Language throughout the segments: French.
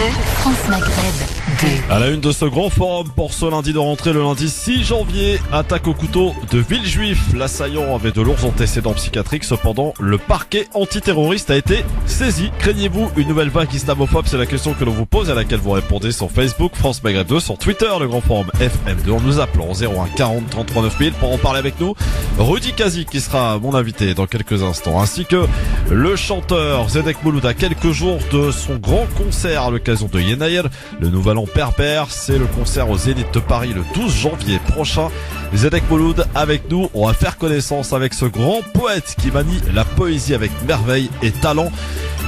France Maghreb 2. À la une de ce grand forum pour ce lundi de rentrée, le lundi 6 janvier, attaque au couteau de Villejuif. L'assaillant avait de lourds antécédents psychiatriques, cependant le parquet antiterroriste a été saisi. Craignez-vous une nouvelle vague islamophobe? C'est la question que l'on vous pose et à laquelle vous répondez sur Facebook, France Maghreb 2, sur Twitter, le grand forum FM2, en nous appelant au 01 40 33 9000 pour en parler avec nous. Rudy Kazi qui sera mon invité dans quelques instants, ainsi que le chanteur Zedek Mouloud à quelques jours de son grand concert à l'occasion de Yenaïr, le nouvel an berbère. C'est le concert au Zénith de Paris le 12 janvier prochain. Zedek Mouloud avec nous, on va faire connaissance avec ce grand poète qui manie la poésie avec merveille et talent.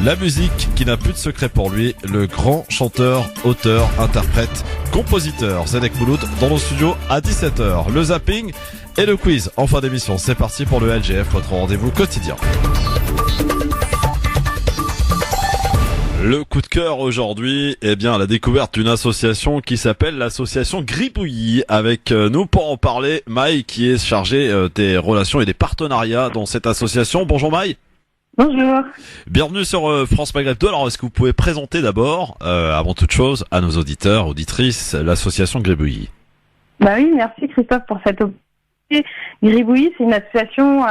La musique qui n'a plus de secret pour lui, le grand chanteur, auteur, interprète, compositeur Zedek Mouloud dans nos studios à 17h. Le zapping et le quiz en fin d'émission. C'est parti pour le LGF, votre rendez-vous quotidien. Le coup de cœur aujourd'hui, la découverte d'une association qui s'appelle l'association Gribouillis. Avec nous pour en parler, Maï qui est chargée des relations et des partenariats dans cette association. Bonjour Maï. Bonjour. Bienvenue sur France Maghreb 2. Alors est-ce que vous pouvez présenter d'abord, avant toute chose, à nos auditeurs, auditrices, l'association Gribouillis? Bah oui, merci Christophe pour cette opportunité. Gribouillis, c'est une association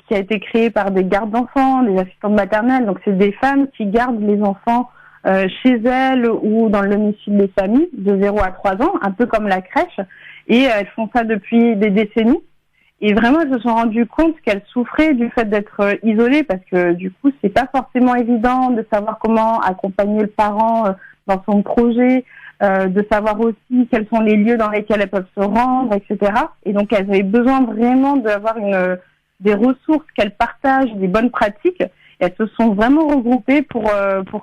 qui a été créée par des gardes d'enfants, des assistantes maternelles. Donc c'est des femmes qui gardent les enfants chez elles ou dans le domicile des familles de 0 à 3 ans, un peu comme la crèche. Et elles font ça depuis des décennies. Et vraiment, elles se sont rendues compte qu'elles souffraient du fait d'être isolées parce que du coup, c'est pas forcément évident de savoir comment accompagner le parent dans son projet, de savoir aussi quels sont les lieux dans lesquels elles peuvent se rendre, etc. Et donc, elles avaient besoin vraiment d'avoir des ressources qu'elles partagent, des bonnes pratiques. Et elles se sont vraiment regroupées pour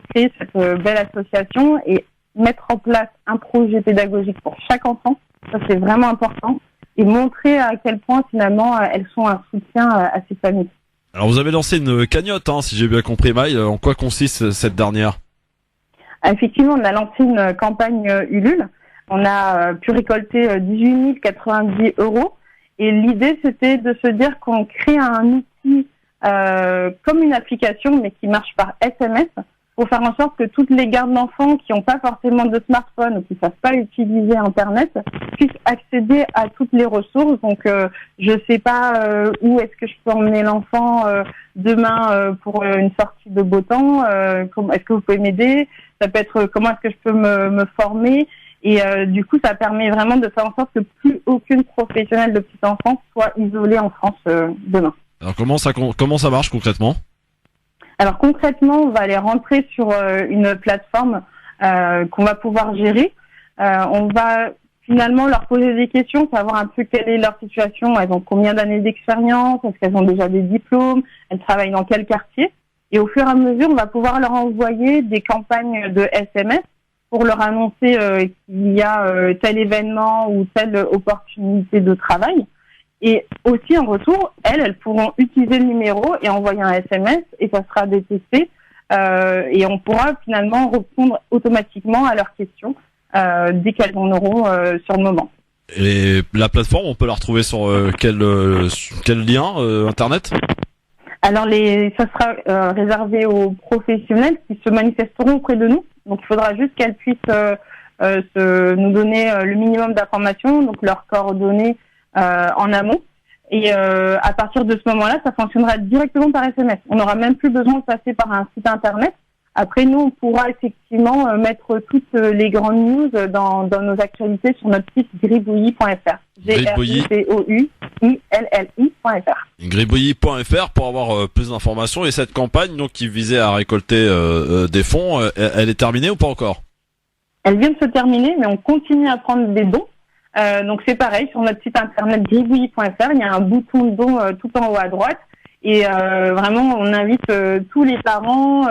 créer cette belle association et mettre en place un projet pédagogique pour chaque enfant. Ça, c'est vraiment important. Et montrer à quel point, finalement, elles sont un soutien à ces familles. Alors, vous avez lancé une cagnotte, si j'ai bien compris, Maï. En quoi consiste cette dernière? Effectivement, on a lancé une campagne Ulule. On a pu récolter 18 090 €. Et l'idée, c'était de se dire qu'on crée un outil comme une application, mais qui marche par SMS, pour faire en sorte que toutes les gardes d'enfants qui n'ont pas forcément de smartphone ou qui ne savent pas utiliser Internet puissent accéder à toutes les ressources. Donc, je ne sais pas où est-ce que je peux emmener l'enfant demain pour une sortie de beau temps. Est-ce que vous pouvez m'aider? Ça peut être comment est-ce que je peux me former. Et du coup, ça permet vraiment de faire en sorte que plus aucune professionnelle de petite enfance soit isolée en France demain. Alors, comment ça marche concrètement? Alors concrètement, on va aller rentrer sur une plateforme qu'on va pouvoir gérer. On va finalement leur poser des questions, savoir un peu quelle est leur situation. Elles ont combien d'années d'expérience? Est-ce qu'elles ont déjà des diplômes? Elles travaillent dans quel quartier? Et au fur et à mesure, on va pouvoir leur envoyer des campagnes de SMS pour leur annoncer qu'il y a tel événement ou telle opportunité de travail. Et aussi, en retour, elles pourront utiliser le numéro et envoyer un SMS et ça sera détecté. Et on pourra finalement répondre automatiquement à leurs questions dès qu'elles en auront sur le moment. Et la plateforme, on peut la retrouver sur quel lien Internet? Alors, ça sera réservé aux professionnels qui se manifesteront auprès de nous. Donc, il faudra juste qu'elles puissent nous donner le minimum d'informations, donc leurs coordonnées en amont. Et à partir de ce moment-là, ça fonctionnera directement par SMS. On n'aura même plus besoin de passer par un site internet. Après, nous, on pourra effectivement mettre toutes les grandes news dans nos actualités sur notre site gribouillis.fr. gribouillis.fr. Gribouillis.fr pour avoir plus d'informations. Et cette campagne, donc, qui visait à récolter des fonds, elle est terminée ou pas encore? Elle vient de se terminer, mais on continue à prendre des dons. Donc c'est pareil, sur notre site internet gribouillis.fr, il y a un bouton don tout en haut à droite. Et vraiment, on invite tous les parents,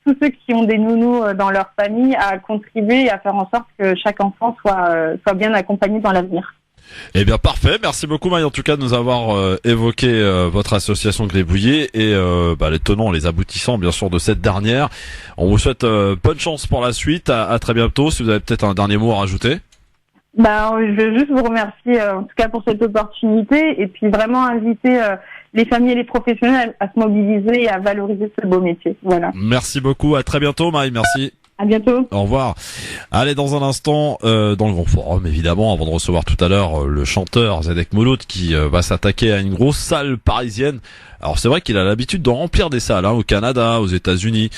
tous ceux qui ont des nounous dans leur famille à contribuer et à faire en sorte que chaque enfant soit bien accompagné dans l'avenir. Eh bien parfait, merci beaucoup Maï en tout cas de nous avoir évoqué votre association Gribouillis et les tenants, les aboutissants bien sûr de cette dernière. On vous souhaite bonne chance pour la suite, à très bientôt. Si vous avez peut-être un dernier mot à rajouter. Je veux juste vous remercier en tout cas pour cette opportunité et puis vraiment inviter les familles et les professionnels à se mobiliser et à valoriser ce beau métier. Voilà. Merci beaucoup, à très bientôt Maï, merci. À bientôt. Au revoir. Allez, dans un instant, dans le Grand Forum, évidemment, avant de recevoir tout à l'heure le chanteur Zedek Mouloud qui va s'attaquer à une grosse salle parisienne. Alors c'est vrai qu'il a l'habitude de remplir des salles, au Canada, aux États-Unis,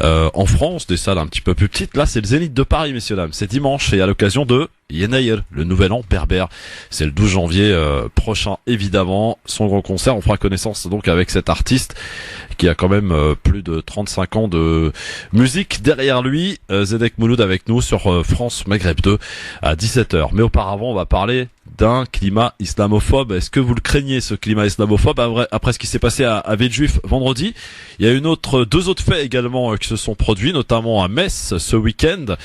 en France, des salles un petit peu plus petites. Là, c'est le Zénith de Paris, messieurs dames. C'est dimanche et à l'occasion de Yenayel, le nouvel an berbère. C'est le 12 janvier prochain, évidemment. Son grand concert, on fera connaissance donc avec cet artiste qui a quand même plus de 35 ans de musique derrière lui. Zedek Mouloud avec nous sur France Maghreb 2 à 17h. Mais auparavant, on va parler d'un climat islamophobe. Est-ce que vous le craignez, ce climat islamophobe, après ce qui s'est passé à Villejuif vendredi? Il y a deux autres faits également qui se sont produits, notamment à Metz ce week-end.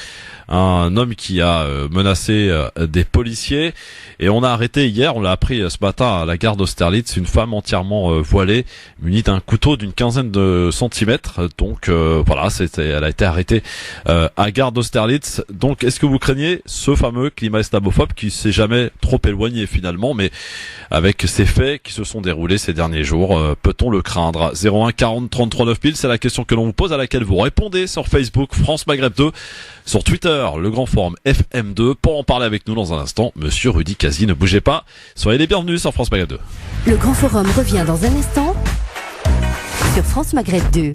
Un homme qui a menacé des policiers, et on a arrêté hier, on l'a appris ce matin à la gare d'Austerlitz, une femme entièrement voilée, munie d'un couteau d'une quinzaine de centimètres. Donc voilà, elle a été arrêtée à gare d'Austerlitz. Donc est-ce que vous craignez ce fameux climat islamophobe qui s'est jamais trop éloigné finalement, mais avec ces faits qui se sont déroulés ces derniers jours, peut-on le craindre? 01 40 33 9000, c'est la question que l'on vous pose, à laquelle vous répondez sur Facebook France Maghreb 2, sur Twitter, le Grand Forum FM2. Pour en parler avec nous dans un instant, Monsieur Rudy Kazi, ne bougez pas, soyez les bienvenus sur France Maghreb 2. Le Grand Forum revient dans un instant sur France Maghreb 2.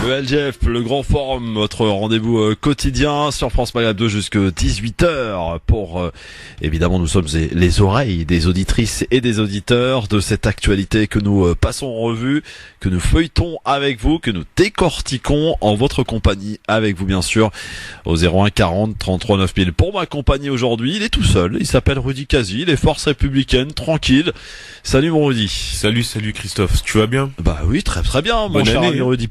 Le LGF, le Grand Forum, votre rendez-vous quotidien sur France Maghreb 2 jusqu'à 18h pour, évidemment, nous sommes les oreilles des auditrices et des auditeurs de cette actualité que nous passons en revue, que nous feuilletons avec vous, que nous décortiquons en votre compagnie, avec vous bien sûr, au 01 40 33 9000. Pour m'accompagner aujourd'hui, il est tout seul, il s'appelle Rudy Kazi, les forces républicaines, tranquille. Salut mon Rudy. Salut Christophe, tu vas bien? Bah oui, très très bien, mon cher ami Rudy.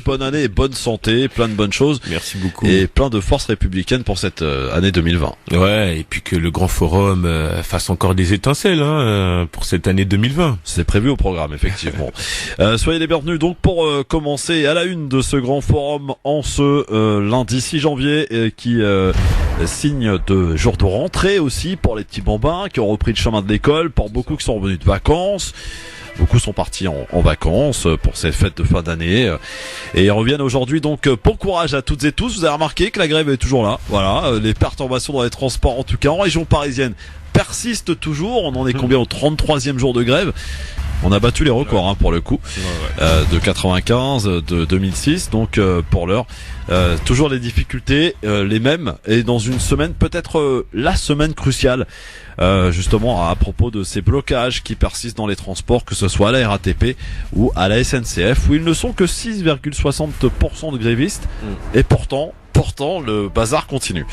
Bonne année et bonne santé, plein de bonnes choses. Merci beaucoup. Et plein de forces républicaines pour cette année 2020. Ouais, et puis que le Grand Forum fasse encore des étincelles pour cette année 2020. C'est prévu au programme, effectivement. Soyez les bienvenus donc pour commencer à la une de ce Grand Forum en ce lundi 6 janvier qui signe de jour de rentrée aussi pour les petits bambins qui ont repris le chemin de l'école, pour beaucoup qui sont revenus de vacances. Beaucoup sont partis en vacances pour ces fêtes de fin d'année et ils reviennent aujourd'hui. Donc bon courage à toutes et tous. Vous avez remarqué que la grève est toujours là. Voilà, les perturbations dans les transports, en tout cas en région parisienne, persistent toujours. On en est combien au 33e jour de grève? On a battu les records pour le coup, de 95, de 2006. Donc pour l'heure, toujours les difficultés, les mêmes. Et dans une semaine, peut-être la semaine cruciale, justement à propos de ces blocages qui persistent dans les transports, que ce soit à la RATP ou à la SNCF, où ils ne sont que 6,60% de grévistes. Et pourtant le bazar continue,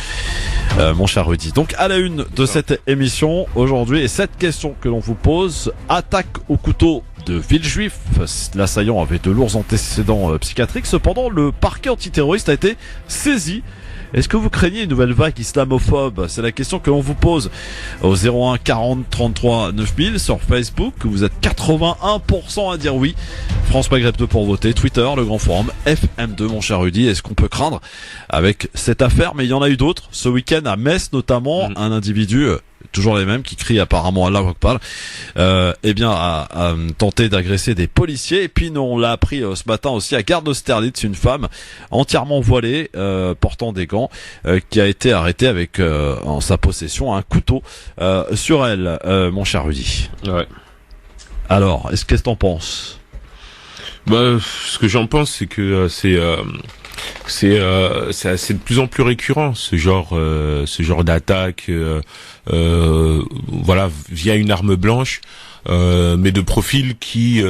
mon cher Rudy. Donc à la une de cette émission aujourd'hui, et cette question que l'on vous pose: attaque au couteau de Villejuif. L'assaillant avait de lourds antécédents psychiatriques. Cependant, le parquet antiterroriste a été saisi. Est-ce que vous craignez une nouvelle vague islamophobe? C'est la question que l'on vous pose au 01 40 33 9000 sur Facebook. Vous êtes 81% à dire oui. France Maghreb 2 pour voter. Twitter, le Grand Forum FM2, mon cher Rudy. Est-ce qu'on peut craindre avec cette affaire? Mais il y en a eu d'autres. Ce week-end à Metz notamment, un individu, toujours les mêmes, qui crient apparemment Allahu Akbar, a tenté d'agresser des policiers. Et puis on l'a appris ce matin aussi à gare d'Austerlitz, une femme entièrement voilée, portant des gants, qui a été arrêtée avec en sa possession un couteau sur elle, mon cher Rudy. Ouais. Alors, qu'est-ce que t'en penses? Bah, ce que j'en pense, c'est que c'est de plus en plus récurrent, ce genre d'attaque, voilà, via une arme blanche, mais de profils qui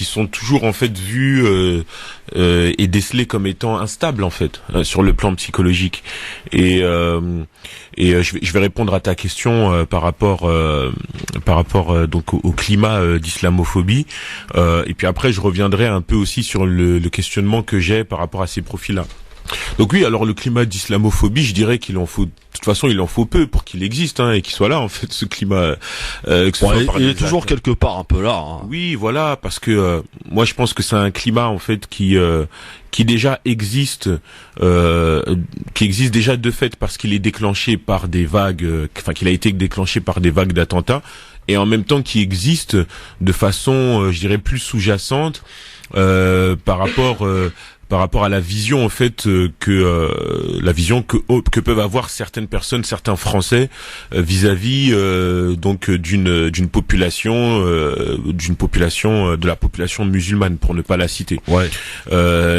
sont toujours en fait vus et décelés comme étant instables en fait sur le plan psychologique. Et je vais répondre à ta question par rapport donc au climat d'islamophobie, et puis après je reviendrai un peu aussi sur le questionnement que j'ai par rapport à ces profils-là. Donc oui, alors le climat d'islamophobie, je dirais qu'il en faut, de toute façon, il en faut peu pour qu'il existe, et qu'il soit là, en fait, ce climat. Il est toujours quelque part un peu là. Oui, voilà, parce que moi je pense que c'est un climat en fait qui déjà existe, qui existe déjà de fait parce qu'il est déclenché par des vagues, qu'il a été déclenché par des vagues d'attentats, et en même temps qui existe de façon, je dirais, plus sous-jacente par rapport par rapport à la vision en fait que peuvent avoir certaines personnes, certains Français vis-à-vis donc d'une population de la population musulmane, pour ne pas la citer. Ouais.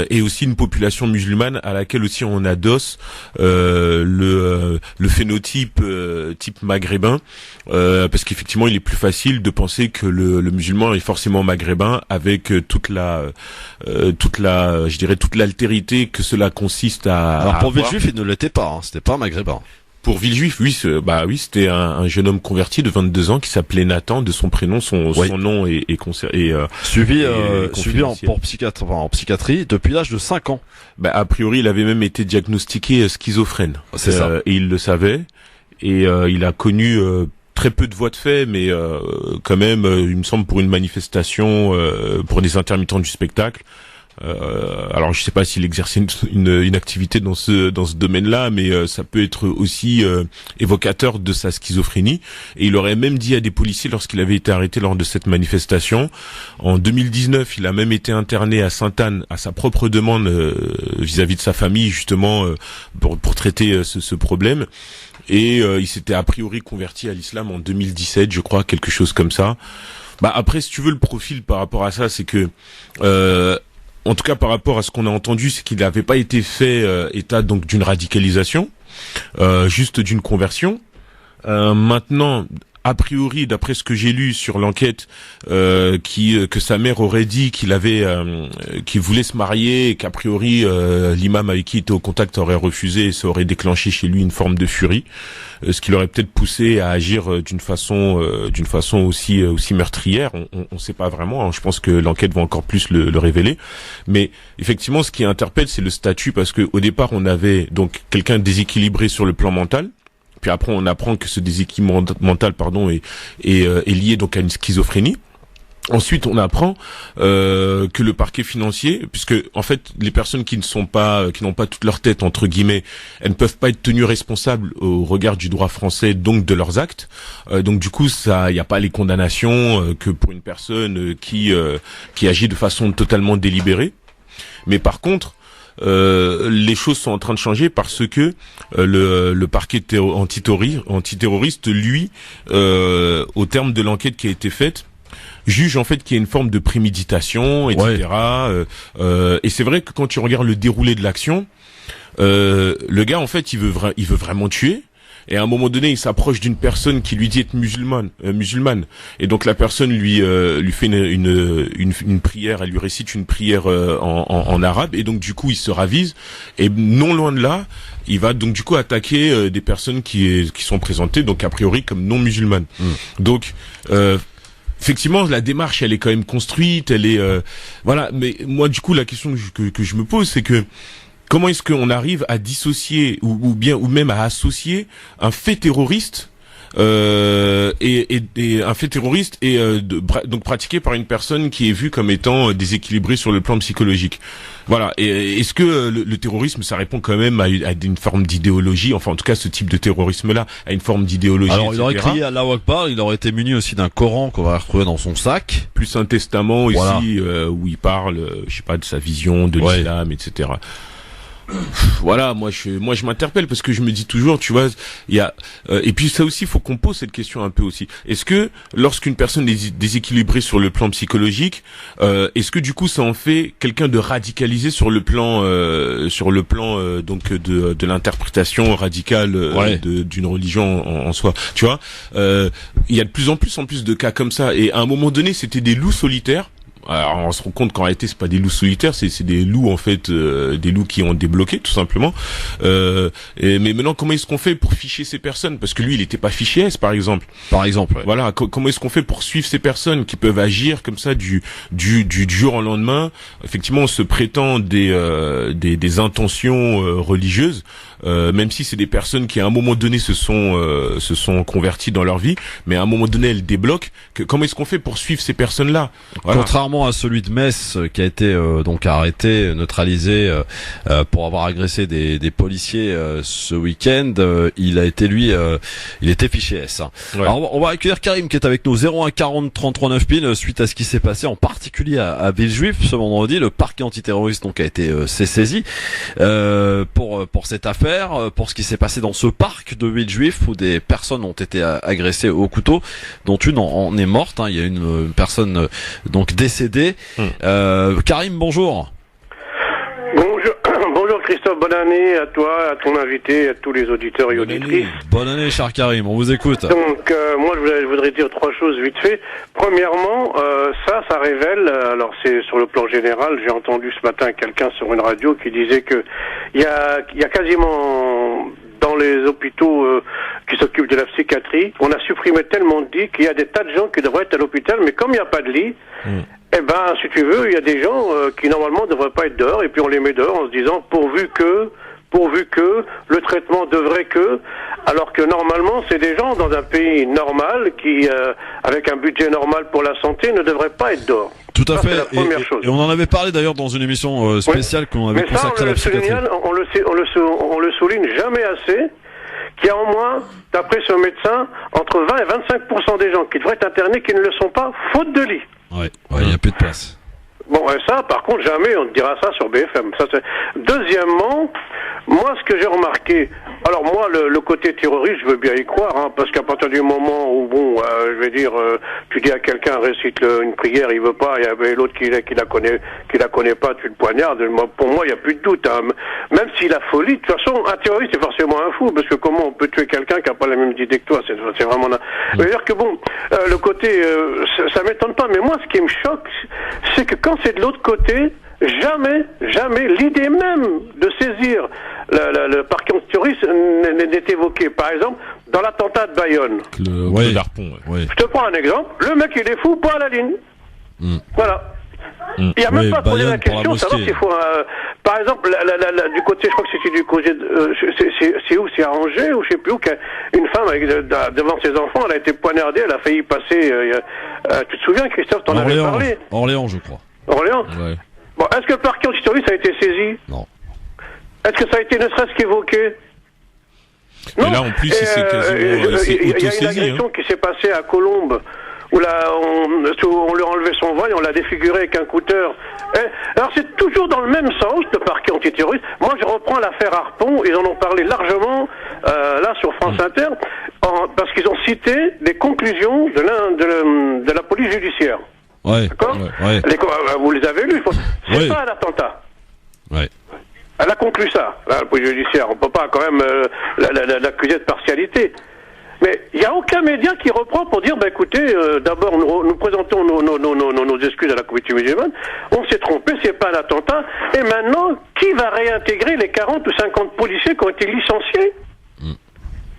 Et aussi une population musulmane à laquelle aussi on adosse le phénotype type maghrébin, parce qu'effectivement il est plus facile de penser que le musulman est forcément maghrébin, avec toute l'altérité que cela consiste à. Alors pour avoir. Villejuif, il ne l'était pas, c'était pas un maghrébin. Pour Villejuif, oui, c'était un jeune homme converti de 22 ans qui s'appelait Nathan, de son prénom, son nom est suivi en psychiatrie depuis l'âge de 5 ans. A priori, il avait même été diagnostiqué schizophrène. C'est ça. Et il le savait. Et il a connu très peu de voies de fait, mais quand même, il me semble, pour une manifestation, pour des intermittents du spectacle. Alors je sais pas s'il exerçait une activité dans ce domaine-là, mais ça peut être aussi évocateur de sa schizophrénie. Et il aurait même dit à des policiers, lorsqu'il avait été arrêté lors de cette manifestation, en 2019, il a même été interné à Sainte-Anne à sa propre demande vis-à-vis de sa famille, justement pour traiter ce problème. Et il s'était a priori converti à l'islam en 2017, je crois, quelque chose comme ça. Après, si tu veux, le profil par rapport à ça, c'est que en tout cas, par rapport à ce qu'on a entendu, c'est qu'il n'avait pas été fait état donc d'une radicalisation, juste d'une conversion. Maintenant, a priori, d'après ce que j'ai lu sur l'enquête, que sa mère aurait dit qu'il voulait se marier, et qu'a priori l'imam avec qui il était au contact aurait refusé, et ça aurait déclenché chez lui une forme de furie, ce qui l'aurait peut-être poussé à agir d'une façon aussi meurtrière. On sait pas vraiment, hein. Je pense que l'enquête va encore plus le révéler. Mais effectivement, ce qui interpelle, c'est le statut, parce que au départ, on avait donc quelqu'un déséquilibré sur le plan mental. Puis après, on apprend que ce déséquilibre mental, est lié donc à une schizophrénie. Ensuite, on apprend que le parquet financier, puisque en fait, les personnes qui n'ont pas toute leur tête entre guillemets, elles ne peuvent pas être tenues responsables au regard du droit français, donc de leurs actes. Donc du coup, il n'y a pas les condamnations que pour une personne qui agit de façon totalement délibérée. Mais par contre, les choses sont en train de changer, parce que le parquet antiterroriste, lui, au terme de l'enquête qui a été faite, juge en fait qu'il y a une forme de préméditation, etc. Ouais. Et c'est vrai que quand tu regardes le déroulé de l'action, le gars en fait il veut vraiment tuer. Et à un moment donné, il s'approche d'une personne qui lui dit être musulmane. Et donc la personne lui fait une prière, elle lui récite une prière en arabe. Et donc du coup, il se ravise. Et non loin de là, il va donc du coup attaquer des personnes qui sont présentées, donc a priori comme non musulmanes. Donc effectivement, la démarche, elle est quand même construite. Elle est voilà. Mais moi, du coup, la question que je me pose, c'est que comment est-ce qu'on arrive à dissocier ou même à associer un fait terroriste et un fait terroriste donc pratiqué par une personne qui est vue comme étant déséquilibrée sur le plan psychologique. Voilà. Et est-ce que le terrorisme, ça répond quand même à une forme d'idéologie, enfin en tout cas ce type de terrorisme-là a une forme d'idéologie. Alors il aurait crié Allahu Akbar, il aurait été muni aussi d'un Coran qu'on va retrouver dans son sac, plus un testament ici où il parle, je sais pas, de sa vision de l'islam, etc. Voilà, moi je m'interpelle, parce que je me dis toujours, tu vois, il y a et puis ça aussi, il faut qu'on pose cette question un peu aussi. Est-ce que lorsqu'une personne est déséquilibrée sur le plan psychologique, est-ce que du coup ça en fait quelqu'un de radicalisé sur le plan donc de l'interprétation radicale d'une religion en soi, tu vois. Il y a de plus en plus de cas comme ça, et à un moment donné, c'était des loups solitaires. Alors on se rend compte qu'en réalité c'est pas des loups solitaires, c'est des loups en fait, des loups qui ont débloqué tout simplement. Mais maintenant, comment est-ce qu'on fait pour ficher ces personnes? Parce que lui, il était pas fiché S par exemple. Voilà, comment est-ce qu'on fait pour suivre ces personnes qui peuvent agir comme ça du jour au lendemain, effectivement, se prétend des intentions religieuses. même si c'est des personnes qui à un moment donné se sont converties dans leur vie, mais à un moment donné elles débloquent. Comment est-ce qu'on fait pour suivre ces personnes-là? Voilà. Contrairement à celui de Metz qui a été donc arrêté, neutralisé pour avoir agressé des policiers ce week-end, il a été il était fiché S. Ouais. Alors on va accueillir Karim qui est avec nous 01 40 33 9000 suite à ce qui s'est passé en particulier à Villejuif ce vendredi. Le parquet antiterroriste donc a été saisi pour cette affaire, pour ce qui s'est passé dans ce parc de Villejuif où des personnes ont été agressées au couteau, dont une en est morte. Hein. Il y a une personne donc décédée. Karim, bonjour. Bonjour Christophe, bonne année à toi, à ton invité, à tous les auditeurs et auditrices. Bonne année, cher Karim, on vous écoute. Donc moi je voudrais dire 3 choses vite fait. Premièrement, ça révèle, alors c'est sur le plan général, j'ai entendu ce matin quelqu'un sur une radio qui disait que il y a quasiment dans les hôpitaux qui s'occupent de la psychiatrie, on a supprimé tellement de lits qu'il y a des tas de gens qui devraient être à l'hôpital, mais comme il n'y a pas de lit, eh ben, si tu veux, il y a des gens qui normalement ne devraient pas être dehors, et puis on les met dehors en se disant pourvu que le traitement devrait que, alors que normalement c'est des gens dans un pays normal qui, avec un budget normal pour la santé, ne devraient pas être dehors. Tout à fait. Et on en avait parlé d'ailleurs dans une émission spéciale qu'on avait consacrée à la psychiatrie. On le souligne jamais assez. Qu'il y a au moins, d'après ce médecin, entre 20 et 25% des gens qui devraient être internés qui ne le sont pas, faute de lit. Ouais, il n'y a plus de place. Bon, et ça, par contre, jamais on ne dira ça sur BFM. Ça, deuxièmement, moi, ce que j'ai remarqué, alors moi, le côté terroriste, je veux bien y croire, hein, parce qu'à partir du moment où, je vais dire, tu dis à quelqu'un, récite une prière, il veut pas, il y avait l'autre qui la connaît pas, tu le poignardes. Pour moi, il n'y a plus de doute. Hein. Même s'il a folie, de toute façon, un terroriste, c'est forcément un fou, parce que comment on peut tuer quelqu'un qui n'a pas la même idée que toi, c'est vraiment... C'est-à-dire que le côté, ça m'étonne pas, mais moi, ce qui me choque, c'est que quand c'est de l'autre côté, jamais, l'idée même de saisir le parquet antiterroriste n'est évoquée. Par exemple, dans l'attentat de Bayonne. Le Darpon, ouais. Je te prends un exemple. Le mec, il est fou, pas à la ligne. Voilà. Il n'y a même pas posé la question de savoir s'il faut... par exemple, du côté, je crois que c'était du côté... c'est où? C'est à Angers ou je sais plus où, qu'une femme devant ses enfants, elle a été poignardée, elle a failli passer... tu te souviens, Christophe, t'en avais parlé? Orléans, je crois. Orléans? Ouais. Bon, est-ce que le parquet antiterroriste a été saisi? Non. Est-ce que ça a été ne serait-ce qu'évoqué? Non. Et là, en plus, c'est quasiment il y a une agression qui s'est passée à Colombes, où on lui a enlevé son voile et on l'a défiguré avec un cutter. Alors c'est toujours dans le même sens, le parquet antiterroriste. Moi, je reprends l'affaire Harpon, ils en ont parlé largement, là, sur France Inter, parce qu'ils ont cité les conclusions de la police judiciaire. Ouais. D'accord. Ouais. Vous les avez lus. C'est pas un attentat. Ouais. Elle a conclu ça, la police judiciaire. On peut pas quand même l'accuser de partialité. Mais il n'y a aucun média qui reprend pour dire, écoutez, d'abord nous présentons nos excuses à la communauté musulmane. On s'est trompé, c'est pas un attentat. Et maintenant, qui va réintégrer les 40 ou 50 policiers qui ont été licenciés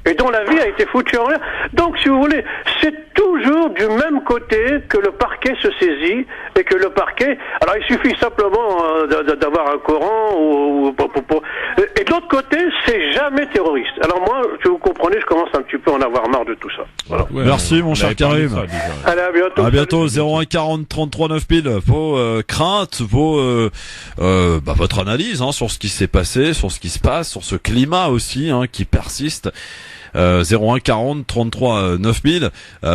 et dont la vie a été foutue en l'air? Donc, si vous voulez, c'est toujours du même côté que le parquet se saisit et que le parquet... Alors, il suffit simplement d'avoir un Coran et de l'autre côté, c'est jamais terroriste. Alors moi, si vous comprenez, je commence un petit peu à en avoir marre de tout ça. Voilà. Ouais, merci, mon cher Karim. Allez, à bientôt. À bientôt, 01 40 33 9000. Vos craintes, votre analyse sur ce qui s'est passé, sur ce qui se passe, sur ce climat aussi qui persiste. 01 40 33 9000.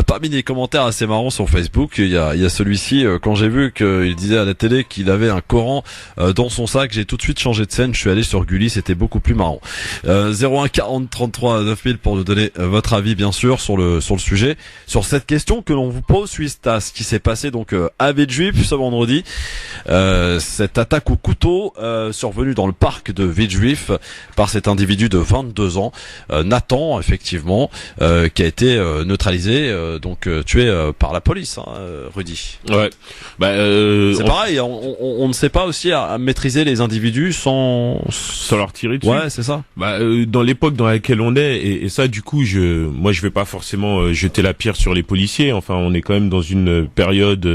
Parmi les commentaires assez marrants sur Facebook, il y a celui-ci, quand j'ai vu qu'il disait à la télé qu'il avait un Coran dans son sac, j'ai tout de suite changé de scène, je suis allé sur Gulli, c'était beaucoup plus marrant. 01 40 33 9000 pour nous donner votre avis bien sûr sur le sujet, sur cette question que l'on vous pose suite à ce qui s'est passé donc à Villejuif ce vendredi, cette attaque au couteau survenue dans le parc de Villejuif par cet individu de 22 ans, Nathan. effectivement, qui a été neutralisé, donc tué par la police, Rudy. Ouais. C'est pareil, on ne sait pas aussi à maîtriser les individus sans leur tirer dessus. Ouais, c'est ça. Dans l'époque dans laquelle on est, et ça, du coup, moi, je vais pas forcément jeter la pierre sur les policiers. Enfin, on est quand même dans une période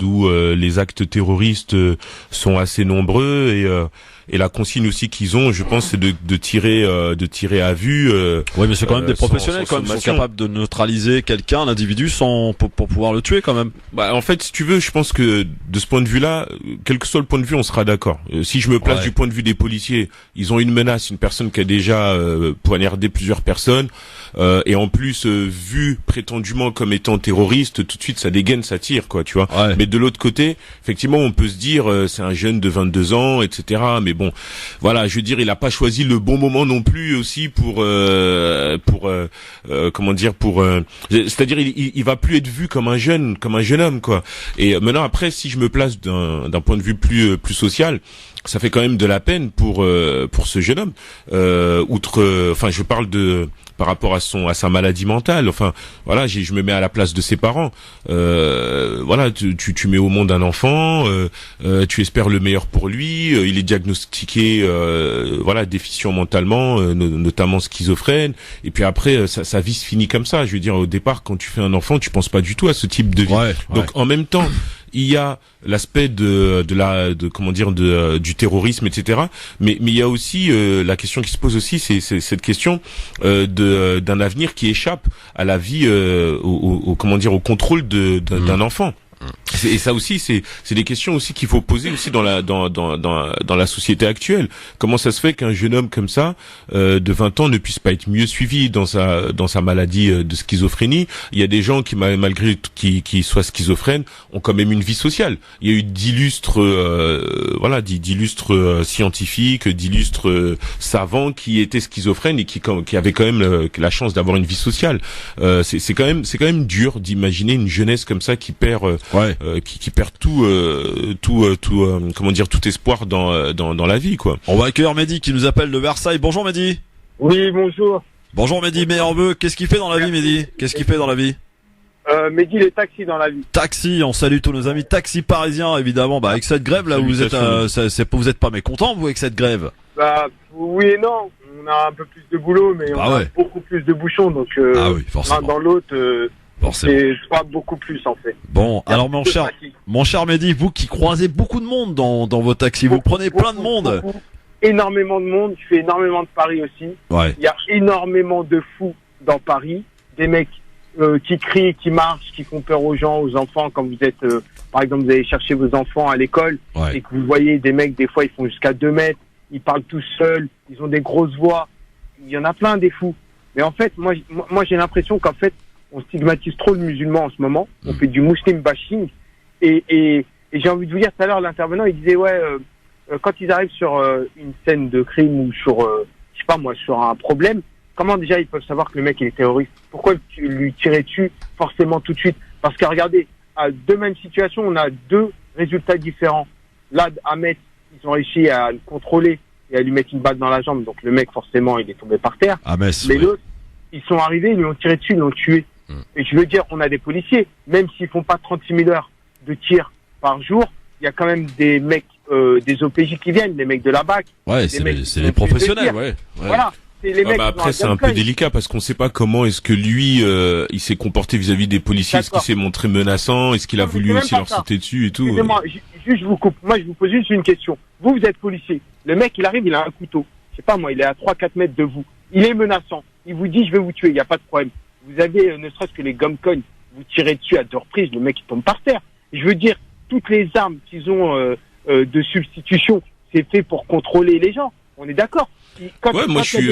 où les actes terroristes sont assez nombreux et la consigne aussi qu'ils ont, je pense, c'est de tirer à vue. Oui, mais c'est quand même des professionnels quand même, sont capables de neutraliser quelqu'un, l'individu, pour pouvoir le tuer quand même. En fait, si tu veux, je pense que de ce point de vue-là, quel que soit le point de vue, on sera d'accord. Si je me place du point de vue des policiers, ils ont une menace, une personne qui a déjà poignardé plusieurs personnes, et en plus vu prétendument comme étant terroriste, tout de suite ça dégaine, ça tire, quoi, tu vois. Ouais. Mais de l'autre côté, effectivement, on peut se dire c'est un jeune de 22 ans, etc. Mais bon, voilà, je veux dire, il a pas choisi le bon moment non plus aussi c'est-à-dire il va plus être vu comme un jeune homme, quoi. Et maintenant, après, si je me place d'un point de vue plus social, ça fait quand même de la peine pour ce jeune homme. Je parle par rapport à sa maladie mentale. Enfin, voilà, je me mets à la place de ses parents. Voilà, tu mets au monde un enfant, tu espères le meilleur pour lui. Il est diagnostiqué, déficient mentalement, notamment schizophrène. Et puis après, sa vie se finit comme ça. Je veux dire, au départ, quand tu fais un enfant, tu penses pas du tout à ce type de vie. Donc, en même temps, il y a l'aspect du terrorisme, etc. Mais il y a aussi la question qui se pose aussi, c'est cette question d'un avenir qui échappe à la vie, au contrôle d'un enfant. Et ça aussi, c'est des questions aussi qu'il faut poser aussi dans la société actuelle. Comment ça se fait qu'un jeune homme comme ça, de 20 ans, ne puisse pas être mieux suivi dans sa maladie de schizophrénie? Il y a des gens qui, malgré qui soient schizophrènes, ont quand même une vie sociale. Il y a eu d'illustres scientifiques, d'illustres savants qui étaient schizophrènes et qui avaient quand même la chance d'avoir une vie sociale. C'est quand même dur d'imaginer une jeunesse comme ça qui perd qui perd tout espoir dans la vie, quoi. On va accueillir Mehdi qui nous appelle de Versailles. Bonjour Mehdi. Oui, bonjour. Bonjour Mehdi, meilleur vœu. Qu'est-ce qu'il fait dans la vie, Mehdi? Qu'est-ce qu'il fait dans la vie? Mehdi, les taxis dans la vie. Taxi, on salue tous nos amis taxis parisiens, évidemment. Avec cette grève là, vous êtes pas mécontents, vous, avec cette grève? Oui et non. On a un peu plus de boulot, mais on a beaucoup plus de bouchons, donc forcément. L'un dans l'autre. C'est pas beaucoup plus, en fait. Bon, alors mon cher Mehdi, vous qui croisez beaucoup de monde dans vos taxis, vous prenez plein de monde. Énormément de monde, je fais énormément de paris aussi. Ouais. Il y a énormément de fous dans Paris, des mecs qui crient, qui marchent, qui font peur aux gens, aux enfants. Quand vous êtes, par exemple, vous allez chercher vos enfants à l'école et que vous voyez des mecs, des fois ils font jusqu'à 2 mètres, ils parlent tout seuls, ils ont des grosses voix. Il y en a plein des fous. Mais en fait, moi j'ai l'impression qu'en fait, on stigmatise trop le musulman en ce moment. On fait du muslim bashing. Et j'ai envie de vous dire, tout à l'heure, l'intervenant, il disait, quand ils arrivent sur une scène de crime ou sur, sur un problème, comment déjà ils peuvent savoir que le mec il est terroriste? Pourquoi lui tirer dessus forcément tout de suite? Parce que regardez, à 2 mêmes situations, on a 2 résultats différents. Là, Ahmed, ils ont réussi à le contrôler et à lui mettre une balle dans la jambe. Donc le mec, forcément, il est tombé par terre. Mais l'autre, ils sont arrivés, ils lui ont tiré dessus, ils l'ont tué. Et je veux dire, on a des policiers, même s'ils font pas 36 000 heures de tir par jour, il y a quand même des mecs, des OPJ qui viennent, des mecs de la BAC. Ouais, c'est les professionnels, Voilà. Après, c'est un peu délicat parce qu'on sait pas comment est-ce que lui, il s'est comporté vis-à-vis des policiers. Est-ce qu'il s'est montré menaçant? Est-ce qu'il a voulu aussi leur sauter dessus et tout? Excusez-moi, juste je vous coupe. Moi, je vous pose juste une question. Vous êtes policier. Le mec, il arrive, il a un couteau. Je sais pas moi, il est à 3-4 mètres de vous. Il est menaçant. Il vous dit, je vais vous tuer. Il n'y a pas de problème. Vous avez, ne serait-ce que les gomme-cognes, vous tirez dessus à 2 reprises, le mec il tombe par terre. Je veux dire, toutes les armes qu'ils ont de substitution, c'est fait pour contrôler les gens. On est d'accord? Moi je suis...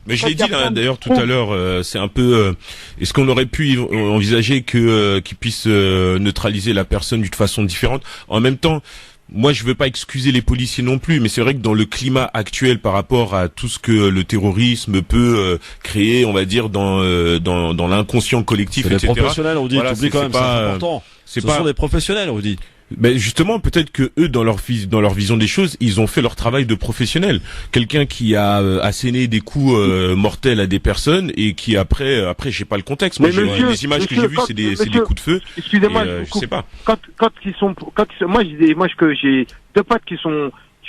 Mais je l'ai dit là, d'ailleurs tout à l'heure, c'est un peu... est-ce qu'on aurait pu envisager qu'ils puissent neutraliser la personne d'une façon différente? En même temps, moi, je veux pas excuser les policiers non plus, mais c'est vrai que dans le climat actuel par rapport à tout ce que le terrorisme peut créer, on va dire dans l'inconscient collectif, etc. Les professionnels, on dit, t'oublies quand même, c'est important. Ce sont des professionnels, on dit. Ben justement, peut-être que eux, dans leur vision des choses, ils ont fait leur travail de professionnel. Quelqu'un qui a asséné des coups mortels à des personnes et qui après, j'ai pas le contexte. Moi, les images que j'ai vues, c'est des coups de feu. Excusez-moi, je sais pas. Moi, j'ai deux potes qui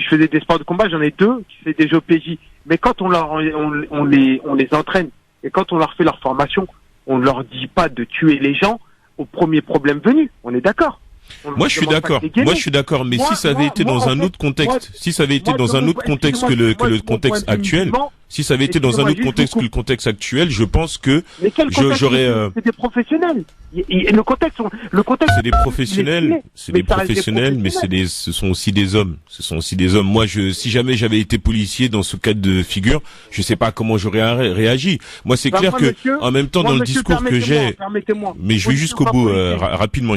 faisaient des sports de combat, j'en ai deux qui faisaient des OPJ. Mais quand on les entraîne et quand on leur fait leur formation, on leur dit pas de tuer les gens au premier problème venu. On est d'accord. Moi je suis d'accord, mais si ça avait été dans un autre contexte, que le contexte actuel, si ça avait été dans un autre contexte que le contexte actuel, je pense que j'aurais c'est des professionnels. Le contexte c'est des professionnels, mais ce sont aussi des hommes. Moi si jamais j'avais été policier dans ce cas de figure, je sais pas comment j'aurais réagi. Moi c'est clair que en même temps dans le discours que j'ai, mais je vais jusqu'au bout rapidement,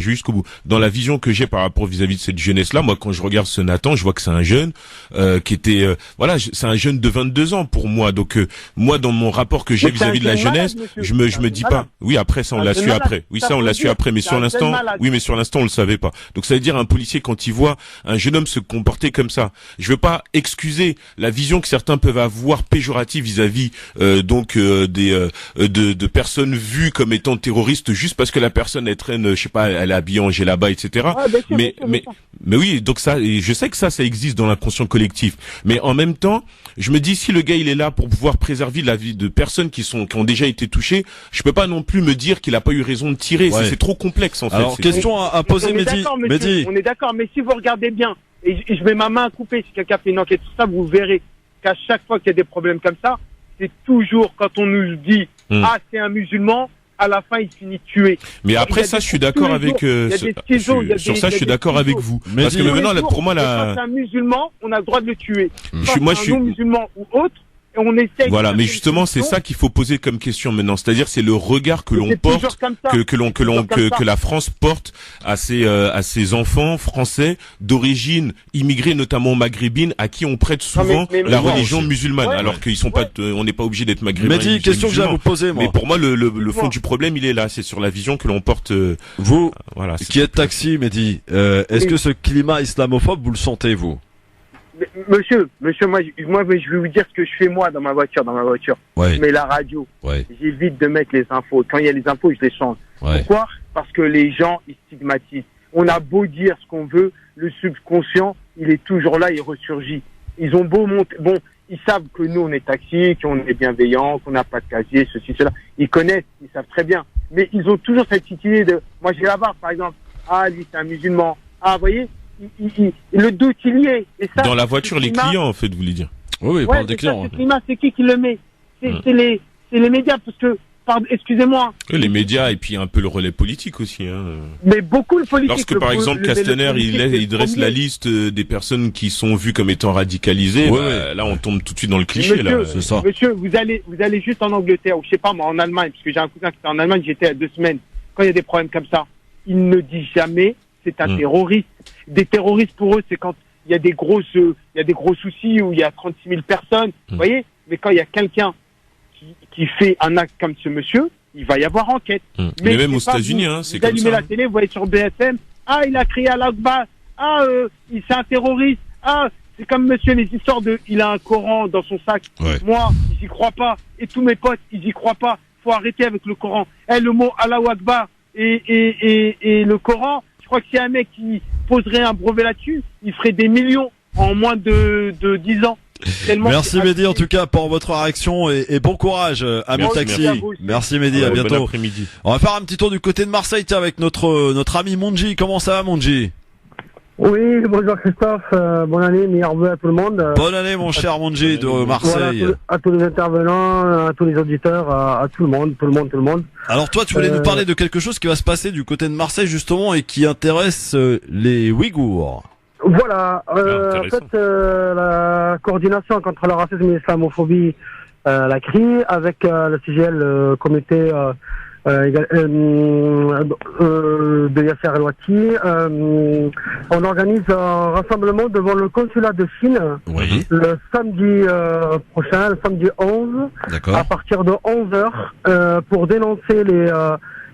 dans la vision que j'ai par rapport vis-à-vis de cette jeunesse-là, moi quand je regarde ce Nathan, je vois que c'est un jeune qui était c'est un jeune de 22 ans pour moi. Donc moi dans mon rapport que j'ai vis-à-vis de la jeunesse, je me dis pas. Oui, après ça on l'a su après. Oui, ça on l'a su après, mais sur l'instant, on le savait pas. Donc ça veut dire un policier quand il voit un jeune homme se comporter comme ça, je veux pas excuser la vision que certains peuvent avoir péjorative vis-à-vis de personnes vues comme étant terroristes juste parce que la personne elle traîne, je sais pas, elle est habillée en là-bas, etc. Mais oui, donc ça, et je sais que ça existe dans l'inconscient collectif. Mais en même temps, je me dis si le gars il est là pour pouvoir préserver la vie de personnes qui ont déjà été touchées, je peux pas non plus me dire qu'il a pas eu raison de tirer. Ouais. C'est trop complexe en fait. Alors question à poser, Mehdi. On est d'accord, mais si vous regardez bien, et je mets ma main à couper si quelqu'un fait une enquête sur ça, vous verrez qu'à chaque fois qu'il y a des problèmes comme ça, c'est toujours quand on nous dit c'est un musulman. À la fin, il finit tué. Mais après ça, je suis d'accord avec sur ça, je suis d'accord avec vous. Parce que maintenant, là, pour moi, quand c'est un musulman, on a le droit de le tuer. Moi, je suis non-musulman ou autre. Et on essaye. Voilà, mais justement, c'est ça qu'il faut poser comme question maintenant. C'est-à-dire, c'est le regard que l'on porte, que la France porte à ses enfants français d'origine immigrée, notamment maghrébine, à qui on prête souvent la religion musulmane, alors qu'ils sont pas, on n'est pas obligé d'être maghrébin. Mais question que j'ai à vous poser, moi. Mais pour moi, le fond du problème, il est là. C'est sur la vision que l'on porte. Vous, voilà, qui êtes taxi, Mehdi, est-ce que ce climat islamophobe, vous le sentez, vous? Monsieur, moi, je vais vous dire ce que je fais moi dans ma voiture. Ouais. Je mets la radio. Ouais. J'évite de mettre les infos. Quand il y a les infos, je les change. Ouais. Pourquoi? Parce que les gens, ils stigmatisent. On a beau dire ce qu'on veut, le subconscient, il est toujours là, il ressurgit. Ils ont beau monter, ils savent que nous, on est taxi, qu'on est bienveillant, qu'on n'a pas de casier, ceci, cela. Ils connaissent, ils savent très bien. Mais ils ont toujours cette petite idée de, moi, j'ai la barre, par exemple. Ah, lui, c'est un musulman. Ah, vous voyez? Le doute il y est. Et ça, dans la voiture, les clients, en fait, vous voulez dire. Oui, il parle des clients. Ce climat, c'est qui le met? C'est les médias, parce que, excusez-moi. Les médias, et puis un peu le relais politique aussi, hein. Mais beaucoup le politique. Lorsque, par exemple, Castaner, il dresse la liste des personnes qui sont vues comme étant radicalisées, là, on tombe tout de suite dans le cliché, là. C'est ça. Monsieur, vous allez juste en Angleterre, ou je sais pas, moi, en Allemagne, parce que j'ai un cousin qui était en Allemagne, j'étais à 2 semaines. Quand il y a des problèmes comme ça, il ne dit jamais, c'est un terroriste. Des terroristes, pour eux, c'est quand il y a des gros soucis où il y a 36 000 personnes, vous voyez. Mais quand il y a quelqu'un qui fait un acte comme ce monsieur, il va y avoir enquête. Mais même aux États-Unis, c'est comme ça. Vous allumez la télé, vous voyez sur BFM, il a crié à l'Akbar, c'est un terroriste, c'est comme monsieur, les histoires il a un Coran dans son sac. Ouais. Moi, j'y crois pas, et tous mes potes, ils y croient pas. Faut arrêter avec le Coran. Le mot Allahu Akbar et le Coran, je crois que si un mec qui poserait un brevet là-dessus, il ferait des millions en moins de 10 ans. Merci Mehdi en tout cas pour votre réaction et bon courage ami taxi. Merci Mehdi, à bientôt. Bon après-midi. On va faire un petit tour du côté de Marseille avec notre ami Monji. Comment ça va Monji? Oui, bonjour Christophe, bonne année, meilleurs vœux à tout le monde. Bonne année mon cher Monji de Marseille. Voilà, à tous les intervenants, à tous les auditeurs, à tout le monde. Alors toi tu voulais nous parler de quelque chose qui va se passer du côté de Marseille justement et qui intéresse les Ouïghours. Voilà, en fait la coordination contre le racisme et l'islamophobie, la CRI, avec le CGL, comité de Yasser El-Ouati, on organise un rassemblement devant le consulat de Chine le samedi prochain, le samedi 11, à partir de 11h, pour dénoncer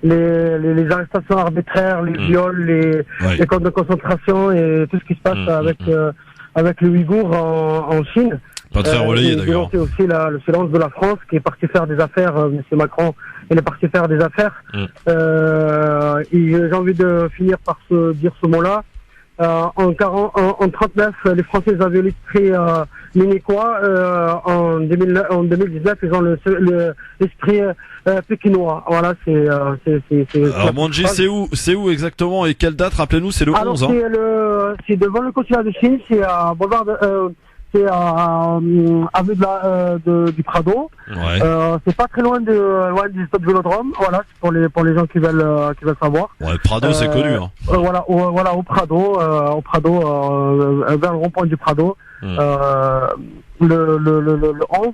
les arrestations arbitraires, les viols, les camps de concentration et tout ce qui se passe avec les Ouïghours en Chine. Pas très relayé d'ailleurs. C'est aussi le silence de la France qui est parti faire des affaires. M. Macron, il est parti faire des affaires. J'ai envie de finir par dire ce mot-là. En 39, les Français avaient l'esprit minicois. En 2019, ils ont l'esprit pékinois. Voilà, c'est. Alors Manji, c'est où exactement et quelle date? Rappelez-nous, c'est le 11. C'est devant le consulat de Chine. C'est à boulevard. C'est à avenue du Prado. Ouais. C'est pas très loin du stade Vélodrome. Voilà, c'est pour les gens qui veulent savoir. Ouais, Prado, c'est connu. Hein. Voilà, au Prado, vers le rond-point du Prado, le 11.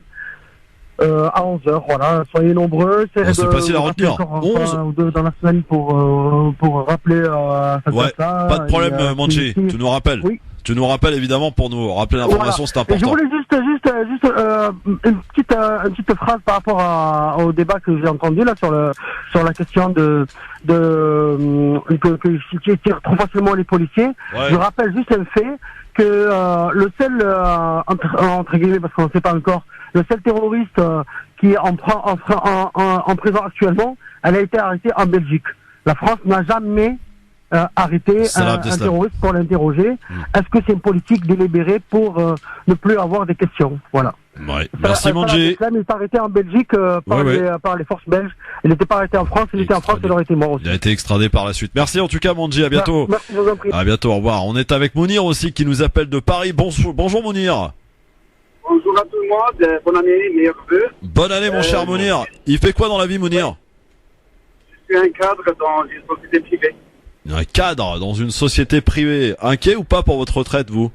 À 11h, voilà. Soyez nombreux. C'est facile à retenir. 11 ou 2 dans la semaine pour rappeler ça. Pas de problème, Manji. Tu nous rappelles. Oui. Tu nous rappelles évidemment pour nous rappeler l'information, c'est important. Et je voulais juste une petite phrase par rapport au débat que j'ai entendu là sur la question qui tire trop facilement les policiers. Ouais. Je rappelle juste un fait que le seul entre guillemets, parce qu'on ne sait pas encore, le seul terroriste qui est en prison actuellement, elle a été arrêtée en Belgique. La France n'a jamais arrêté un terroriste pour l'interroger. Est-ce que c'est une politique délibérée pour ne plus avoir des questions? Voilà. Ouais. Merci Manji. Il est arrêté en Belgique par les forces belges. Il n'était pas arrêté en France. Il était en France, il aurait été mort aussi. Il a été extradé par la suite. Merci en tout cas Manji. À bientôt. Merci, je vous en prie. À bientôt. Au revoir. On est avec Mounir aussi qui nous appelle de Paris. Bonjour Mounir. Bonjour à tout le monde. Bonne année, meilleurs vœux. Bonne année mon cher Mounir. Il fait quoi dans la vie Mounir? Je suis un cadre dans une société privée. Un cadre dans une société privée. Inquiet ou pas pour votre retraite, vous?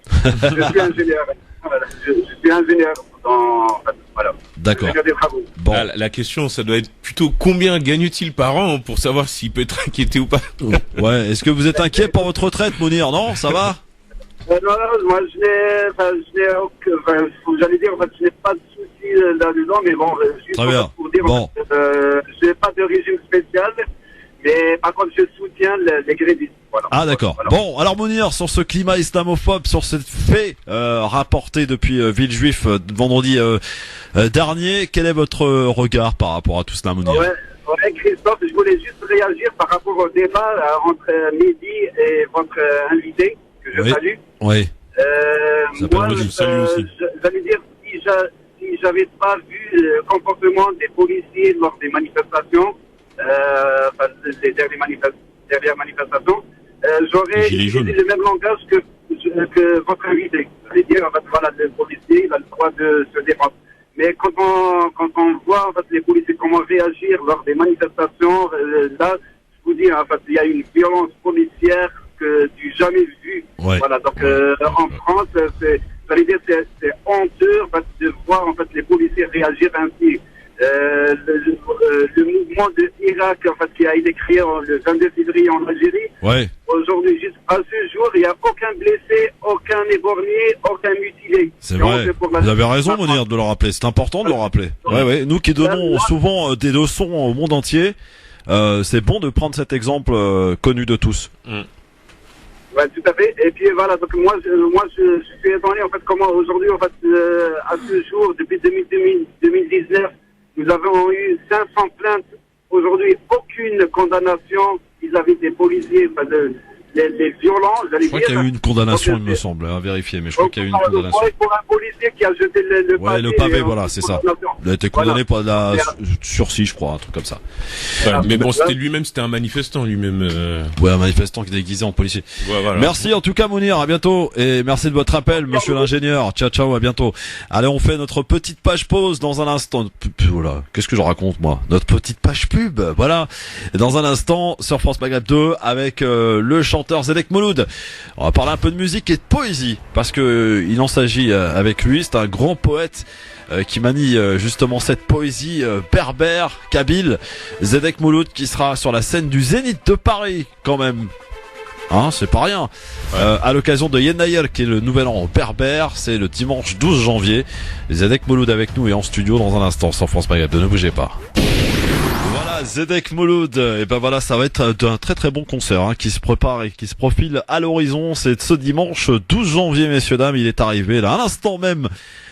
Je suis ingénieur. Voilà. Je suis ingénieur voilà. D'accord. Bon. La question, ça doit être plutôt combien gagne-t-il par an pour savoir s'il peut être inquiété ou pas? Ouais. Est-ce que vous êtes inquiet pour votre retraite, Mounir? Non, ça va? Non, moi j'allais dire, je n'ai pas de soucis là-dedans, mais bon, juste très bien. Pour dire, bon. Je n'ai pas de régime spécial. Mais par contre, je soutiens les grévistes. Voilà. Ah d'accord. Voilà. Bon, alors Mounir, sur ce climat islamophobe, sur ce fait rapporté depuis Villejuif vendredi dernier, quel est votre regard par rapport à tout cela, Mounir? Ouais, Christophe, je voulais juste réagir par rapport au débat entre Mehdi et votre invité, que je salue. Oui. Moi, j'allais dire, si j'avais pas vu le comportement des policiers lors des manifestations, les dernières manifestations, j'aurais utilisé le même langage que votre invité. C'est-à-dire, voilà, le policier, il a le droit de se défendre. Mais quand on voit les policiers comment réagir lors des manifestations, là, je vous dis, il y a une violence policière que du jamais vue. Ouais. Voilà, donc en France, c'est honteux de voir les policiers réagir ainsi. Le mouvement de Irak qui a été créé le 22 février en Algérie. Ouais. Aujourd'hui, jusqu'à ce jour, il n'y a aucun blessé, aucun éborgné, aucun mutilé. C'est vrai. Vous avez raison, Mounir, de le rappeler. C'est important de le rappeler. Ouais. Nous qui donnons souvent des leçons au monde entier, c'est bon de prendre cet exemple connu de tous. Ouais, tout à fait. Et puis voilà, donc moi je suis étonné comment aujourd'hui à ce jour, depuis 2019, nous avons eu 500 plaintes. Aujourd'hui, aucune condamnation vis-à-vis des policiers, les violents. Je crois qu'il y a eu une condamnation, il me semble, à vérifier, mais je crois qu'il y a eu une condamnation. Pour un policier qui a jeté le pavé. Ouais, le pavé, voilà, c'est ça. Il a été condamné par la sursis, je crois, un truc comme ça. Mais bon, c'était un manifestant lui-même. Ouais, un manifestant qui est déguisé en policier. Ouais, voilà. Merci en tout cas, Mounir, à bientôt. Et merci de votre appel, monsieur l'ingénieur. Ciao, à bientôt. Allez, on fait notre petite page pause dans un instant. Voilà. Qu'est-ce que je raconte, moi? Notre petite page pub. Voilà. Dans un instant, sur France Maghreb 2, avec le chanteur Zedek Mouloud. On va parler un peu de musique et de poésie, parce que il en s'agit avec lui. C'est un grand poète qui manie justement cette poésie berbère, kabyle. Zedek Mouloud qui sera sur la scène du Zénith de Paris, quand même. Hein, c'est pas rien. À l'occasion de Yennayer, qui est le nouvel an berbère, c'est le dimanche 12 janvier. Zedek Mouloud avec nous et en studio dans un instant sur France Maghreb 2. Ne bougez pas. Zedek Mouloud. Et ben voilà, ça va être un très très bon concert qui se prépare et qui se profile à l'horizon. C'est ce dimanche 12 janvier, messieurs dames. Il est arrivé là à l'instant même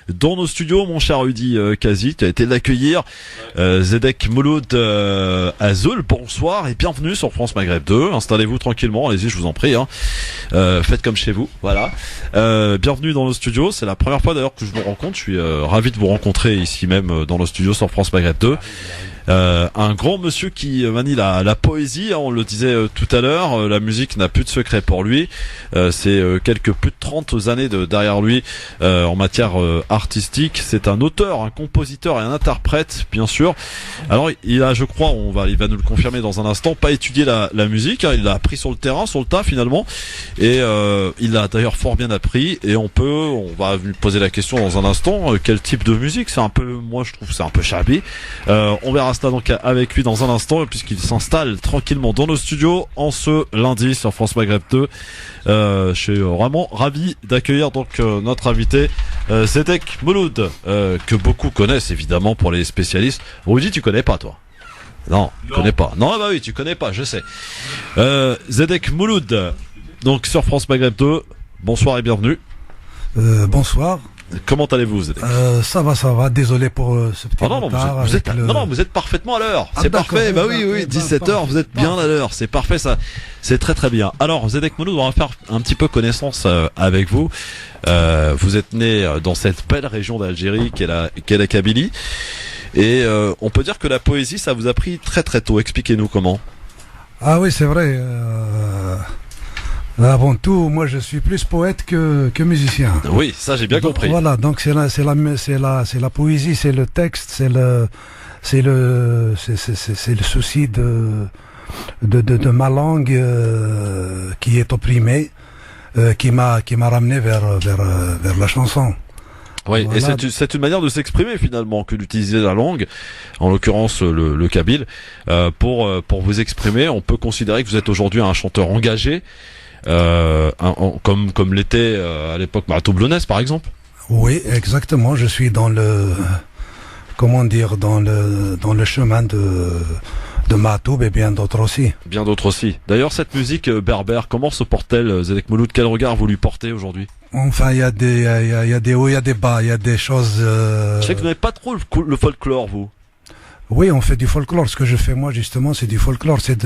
dans nos studios, mon cher Rudy Kazi. Tu as été l'accueillir. Zedek Mouloud Azul, bonsoir et bienvenue sur France Maghreb 2. Installez-vous tranquillement, allez-y, je vous en prie. Faites comme chez vous, voilà. Bienvenue dans nos studios. C'est la première fois d'ailleurs que je vous rencontre. Je suis ravi de vous rencontrer ici même dans nos studios sur France Maghreb 2. Un grand monsieur qui manie la poésie, on le disait tout à l'heure, la musique n'a plus de secret pour lui, c'est quelques plus de 30 années derrière lui en matière artistique. C'est un auteur, un compositeur et un interprète, bien sûr. Alors il a, je crois, il va nous le confirmer dans un instant, pas étudié la musique, il l'a appris sur le terrain, sur le tas finalement, et il l'a d'ailleurs fort bien appris. Et on va lui poser la question dans un instant, quel type de musique, c'est un peu, moi je trouve c'est un peu shabby. On verra ça donc avec lui dans un instant, puisqu'il s'installe tranquillement dans nos studios en ce lundi sur France Maghreb 2. Je suis vraiment ravi d'accueillir donc notre invité Zedek Mouloud, que beaucoup connaissent évidemment pour les spécialistes. Rudy, tu connais pas toi? Non, tu connais pas. Non, bah oui, tu connais pas, je sais. Zedek Mouloud, donc sur France Maghreb 2. Bonsoir et bienvenue. Bonsoir. Comment allez-vous, Zedek? Ça va. Désolé pour ce petit retard. Vous êtes parfaitement à l'heure. C'est parfait. Bah oui, 17h, vous êtes bien à l'heure. C'est parfait, ça. C'est très très bien. Alors, Zedek Mouloud, on va faire un petit peu connaissance avec vous. Vous êtes né dans cette belle région d'Algérie qu'est la Kabylie. Et on peut dire que la poésie, ça vous a pris très très tôt. Expliquez-nous comment. Ah oui, c'est vrai. Avant tout, moi je suis plus poète que musicien. Oui, ça j'ai bien compris. Voilà, donc c'est la poésie, c'est le texte, c'est le souci de ma langue qui est opprimée, qui m'a ramené vers la chanson. Oui, voilà. Et c'est une manière de s'exprimer finalement que d'utiliser la langue, en l'occurrence le kabyle, pour vous exprimer. On peut considérer que vous êtes aujourd'hui un chanteur engagé. Comme l'était à l'époque Maratou Blonès par exemple. Oui, exactement. Je suis dans le chemin de Maratou et bien d'autres aussi. Bien d'autres aussi. D'ailleurs, cette musique berbère, comment se porte-t-elle, Zedek Mouloud? Quel regard vous lui portez aujourd'hui? Enfin, il y a des hauts, il y a des bas, il y a des choses. Je sais que vous n'avez pas trop le folklore, vous. Oui, on fait du folklore. Ce que je fais moi justement, c'est du folklore. C'est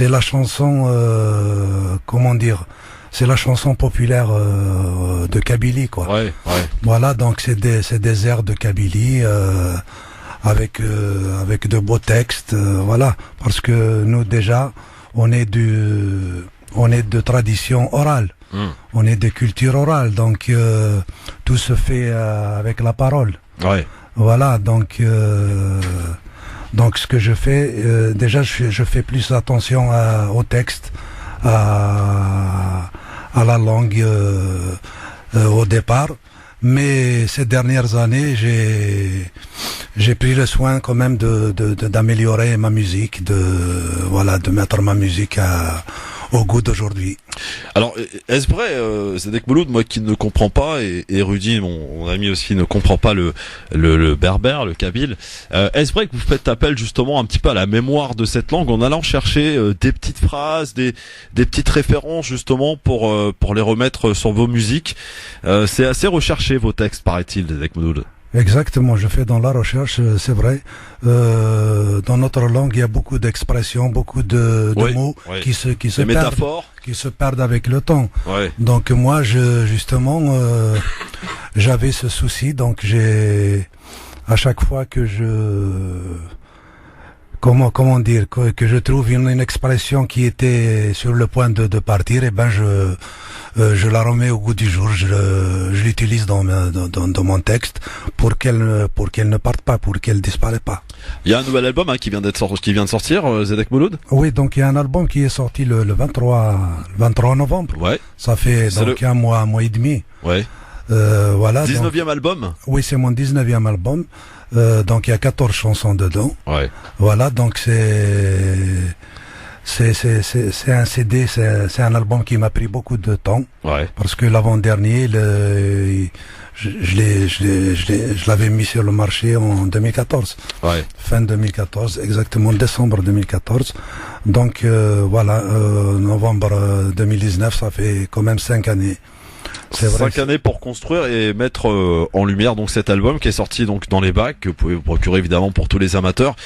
la chanson, c'est la chanson populaire de Kabylie, quoi. Ouais. Voilà, donc c'est des airs de Kabylie avec de beaux textes, voilà. Parce que nous déjà, on est de tradition orale. On est de culture orale, donc tout se fait avec la parole. Ouais. Voilà, donc ce que je fais, déjà je fais plus attention au texte, à la langue au départ, mais ces dernières années j'ai pris le soin quand même d'améliorer ma musique, de mettre ma musique au goût d'aujourd'hui. Alors, est-ce vrai, Zedek Mouloud, moi qui ne comprends pas, et Rudy, mon ami aussi, ne comprend pas le berbère, le kabyle, est-ce vrai que vous faites appel justement un petit peu à la mémoire de cette langue en allant chercher des petites phrases, des petites références justement pour les remettre sur vos musiques? C'est assez recherché vos textes, paraît-il, Zedek Mouloud. Exactement, je fais dans la recherche, c'est vrai. Dans notre langue, il y a beaucoup d'expressions, beaucoup de mots qui se perdent avec le temps. Ouais. Donc moi, justement, j'avais ce souci, donc à chaque fois que comment dire, que je trouve une expression qui était sur le point de partir, et ben je la remets au goût du jour, je l'utilise dans mon texte pour qu'elle ne parte pas, pour qu'elle disparaisse pas. Il y a un nouvel album qui vient de sortir, Zedek Mouloud. Oui, donc il y a un album qui est sorti le 23 novembre. Ouais. Ça fait donc un mois et demi. Ouais. Voilà. 19e album. Oui, c'est mon 19e album. Donc il y a 14 chansons dedans. Ouais. Voilà, donc c'est un CD, c'est un album qui m'a pris beaucoup de temps. Ouais. Parce que l'avant-dernier, je l'avais mis sur le marché en 2014. Ouais. Fin 2014, exactement décembre 2014. Donc voilà, novembre 2019, ça fait quand même 5 années. C'est vrai, 5 années pour construire et mettre en lumière donc cet album qui est sorti donc dans les bacs, que vous pouvez vous procurer évidemment pour tous les amateurs.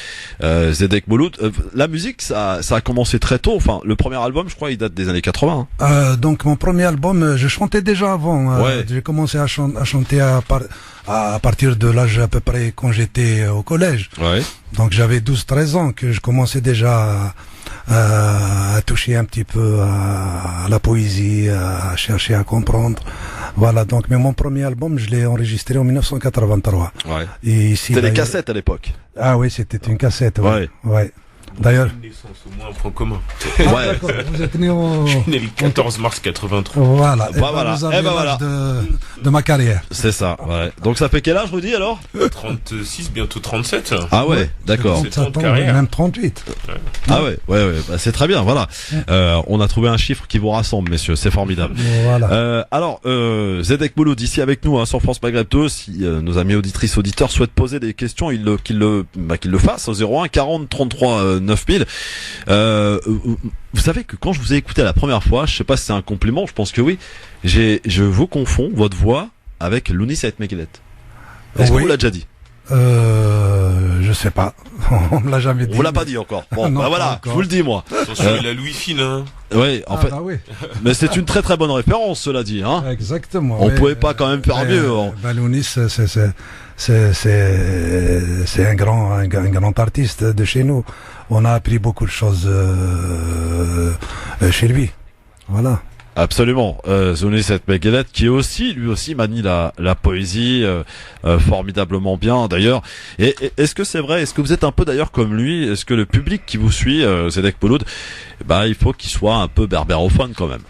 Zedek Mouloud, la musique ça a commencé très tôt. Enfin, le premier album, je crois, il date des années 80. Hein. Donc mon premier album, je chantais déjà avant. Ouais. J'ai commencé à chanter à partir de l'âge à peu près quand j'étais au collège. Ouais. Donc j'avais 12-13 ans que je commençais déjà à toucher un petit peu à la poésie, à chercher à comprendre. Voilà, donc mais mon premier album, je l'ai enregistré en 1983. Ouais. Et ici, c'était des cassettes à l'époque. Ah oui, c'était une cassette. Ouais. Ouais. D'ailleurs. Une naissance, au moins un point commun. Ouais. D'accord, vous êtes né au... Je suis né le 14 mars 83. Voilà. Bah voilà. Vous avez l'âge de ma carrière. C'est ça. Ouais. Donc ça fait quel âge, Rudy, alors? 36, bientôt 37. Ah ouais, d'accord. C'est ton carrière. Même 38. Ah ouais. Bah, c'est très bien. Voilà. On a trouvé un chiffre qui vous rassemble, messieurs. C'est formidable. Voilà. Alors, Zedek Mouloud ici avec nous, hein, sur France Maghreb 2. Si nos amis auditrices auditeurs souhaitent poser des questions, qu'ils le fassent au 01 40 33 9000. Vous savez que quand je vous ai écouté la première fois, je sais pas si c'est un compliment, je pense que oui, je vous confonds votre voix avec Lounis Saïd Mekilet. Est-ce qu'on vous l'a déjà dit? Je sais pas. On me l'a jamais dit. On vous l'a pas dit encore. Bon, non, bah voilà, je vous le dis moi. Attention, il a Louis Fine, hein. Oui, en fait. Bah oui. Mais c'est une très très bonne référence, cela dit, hein. Exactement. On pouvait pas quand même faire mieux. Lounis, c'est un grand artiste de chez nous. On a appris beaucoup de choses chez lui. Voilà. Absolument. Lounis Saïd Mekilet qui lui aussi manie la poésie formidablement bien d'ailleurs. Et est-ce que c'est vrai? Est-ce que vous êtes un peu d'ailleurs comme lui? Est-ce que le public qui vous suit, Zedek Mouloud, il faut qu'il soit un peu berbérophone quand même?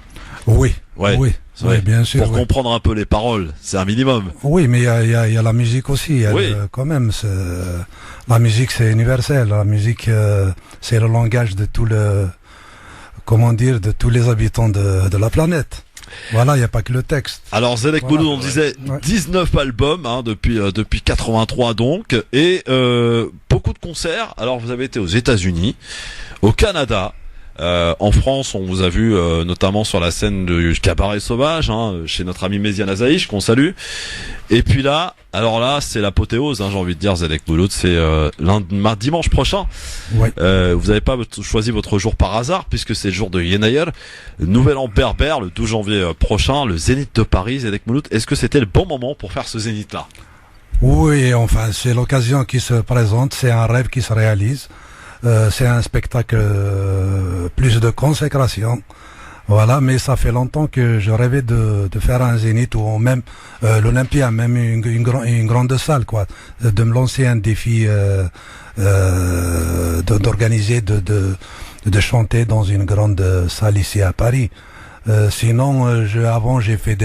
Oui. Ouais. Oui. Oui, bien sûr. Pour comprendre un peu les paroles, c'est un minimum. Oui, mais il y a la musique aussi. Oui. Quand même, la musique c'est universel. La musique c'est le langage de de tous les habitants de la planète. Voilà, il n'y a pas que le texte. Alors Zedek Mouloud, on disait 19 albums hein, depuis 83 donc, et beaucoup de concerts. Alors vous avez été aux États-Unis, au Canada. En France, on vous a vu notamment sur la scène du Cabaret Sauvage, hein, chez notre ami Méziane Azaïch, qu'on salue. Et puis là, alors là, c'est l'apothéose, hein, j'ai envie de dire, Zedek Mouloud, c'est dimanche prochain. Ouais. Vous n'avez pas choisi votre jour par hasard, puisque c'est le jour de Yenayer, nouvel an berbère, le 12 janvier prochain, le Zénith de Paris. Zedek Mouloud, est-ce que c'était le bon moment pour faire ce Zénith-là? Oui, enfin, c'est l'occasion qui se présente, c'est un rêve qui se réalise. C'est un spectacle plus de consécration. Voilà, mais ça fait longtemps que je rêvais de faire un Zénith ou même l'Olympia, même une grande salle, quoi. De me lancer un défi d'organiser, de chanter dans une grande salle ici à Paris. Sinon, avant j'ai fait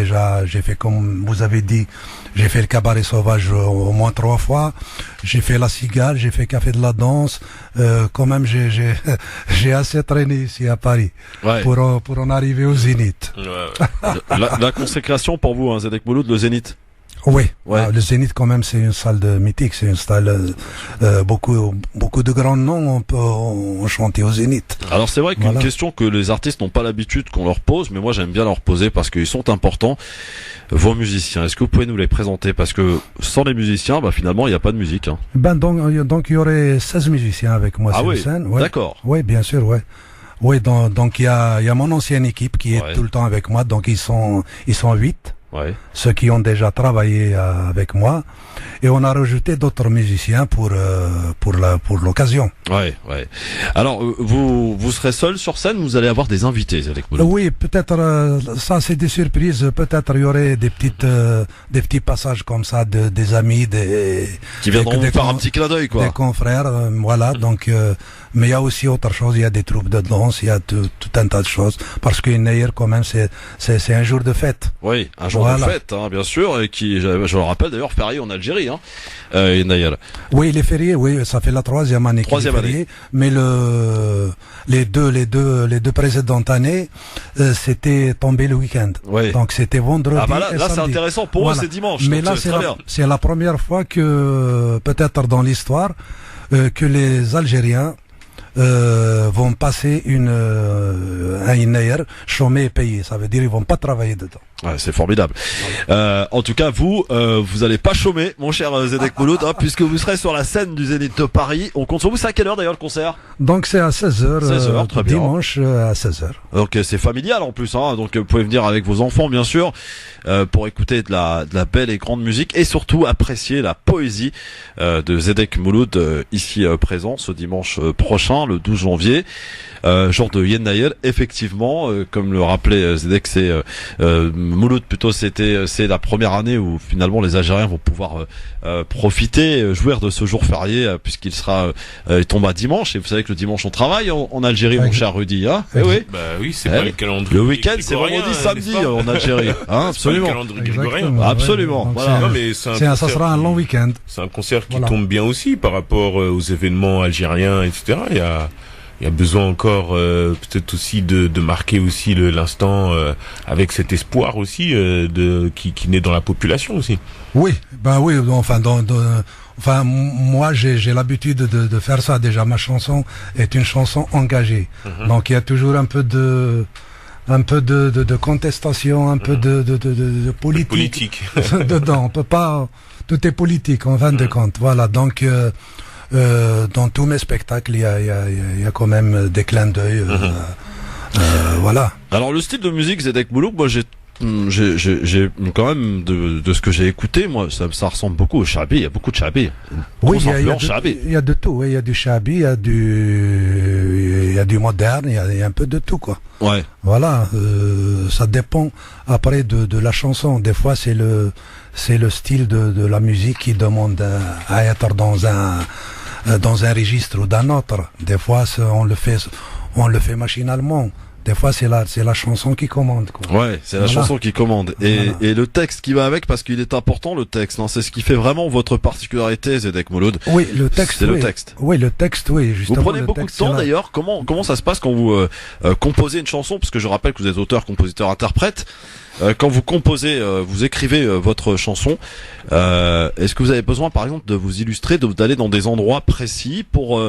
comme vous avez dit, j'ai fait le Cabaret Sauvage au moins 3 fois. J'ai fait la Cigale, j'ai fait Café de la Danse. Quand même, j'ai assez traîné ici à Paris pour en arriver au Zénith. La consécration pour vous, hein, Zedek Mouloud, le Zénith. Oui, le Zénith quand même c'est une salle mythique, c'est une salle beaucoup de grands noms ont chanté au Zénith. Alors c'est vrai qu'une question que les artistes n'ont pas l'habitude qu'on leur pose, mais moi j'aime bien leur poser parce qu'ils sont importants. Vos musiciens, est-ce que vous pouvez nous les présenter? Parce que sans les musiciens, finalement il n'y a pas de musique. Hein. Donc il y aurait 16 musiciens avec moi sur scène. Ouais. D'accord. Oui, bien sûr, ouais. Oui, donc il y a mon ancienne équipe qui est tout le temps avec moi, donc ils sont 8. Ouais. Ceux qui ont déjà travaillé avec moi, et on a rajouté d'autres musiciens pour l'occasion. Ouais. Alors vous serez seul sur scène, ou vous allez avoir des invités avec vous? Oui, peut-être ça c'est des surprises. Peut-être il y aurait des petits passages comme ça des amis, qui viendront vous faire un petit clin d'œil, quoi. Des confrères, voilà. Donc, mais il y a aussi autre chose. Il y a des troupes de danse, il y a tout un tas de choses. Parce que Yenayer quand même c'est un jour de fête. Oui, un jour jour de fête, hein, bien sûr, et qui, je le rappelle d'ailleurs, férié en Algérie, hein, Naïl. Oui, il est férié, oui, ça fait la troisième année qu'il est férié, mais les deux précédentes années, c'était tombé le week-end. Oui. Donc c'était vendredi. Ah bah là, et c'est samedi. intéressant, pour eux c'est dimanche. Mais là, c'est la première fois que, peut-être dans l'histoire, que les Algériens vont passer un Inayer chômé et payé. Ça veut dire ils vont pas travailler dedans. Ouais, c'est formidable. En tout cas, vous allez pas chômer, mon cher Zedek Mouloud, hein, puisque vous serez sur la scène du Zénith de Paris. On compte sur vous. C'est à quelle heure d'ailleurs le concert? Donc c'est à 16h, 16h, très bien. Dimanche à 16h. Donc c'est familial en plus, hein. Donc vous pouvez venir avec vos enfants bien sûr, pour écouter de la belle et grande musique et surtout apprécier la poésie de Zedek Mouloud ici présent ce dimanche prochain, le 12 janvier. Jour de Yen Nayel, effectivement, comme le rappelait Zedek, c'est Mouloud plutôt, c'est la première année où finalement les Algériens vont pouvoir profiter, jouir de ce jour férié puisqu'il il tombe à dimanche. Et vous savez que le dimanche on travaille en Algérie, mon cher Rudy, hein. Oui. Bah oui, c'est pas le calendrier. Le week-end c'est vendredi, samedi en Algérie, hein, absolument. Pas le calendrier grégorien. Absolument. Ouais, voilà. Non, mais ça sera un long week-end. C'est un concert qui tombe bien aussi par rapport aux événements algériens, etc. Il y a besoin encore peut-être aussi de marquer aussi l'instant avec cet espoir aussi qui naît dans la population aussi. Oui, oui, enfin moi j'ai l'habitude de faire ça déjà. Ma chanson est une chanson engagée. Donc il y a toujours un peu de contestation, un peu de politique dedans. On peut pas, tout est politique en fin de compte. Voilà, donc dans tous mes spectacles, il y a quand même des clins d'œil. Voilà. Alors le style de musique Zedek Mouloud, moi j'ai quand même de ce que j'ai écouté, moi ça ressemble beaucoup au Chabi. Il y a beaucoup de Chabi. Oui, il y a de tout. Oui, il y a du Chabi, il y a du moderne, il y a un peu de tout quoi. Ouais. Voilà. Ça dépend après de la chanson. Des fois c'est le style de la musique qui demande à être dans un registre ou d'un autre. Des fois on le fait machinalement. Des fois, c'est la chanson qui commande, quoi. Ouais, c'est la chanson qui commande. Et le texte qui va avec, parce qu'il est important, le texte, hein. C'est ce qui fait vraiment votre particularité, Zedek Mouloud. Oui, le texte. C'est le texte. Oui, le texte, oui, justement. Vous prenez beaucoup de temps, d'ailleurs. Comment ça se passe quand vous composez une chanson? Parce que je rappelle que vous êtes auteur, compositeur, interprète. Quand vous composez, vous écrivez votre chanson, est-ce que vous avez besoin, par exemple, de vous illustrer, d'aller dans des endroits précis pour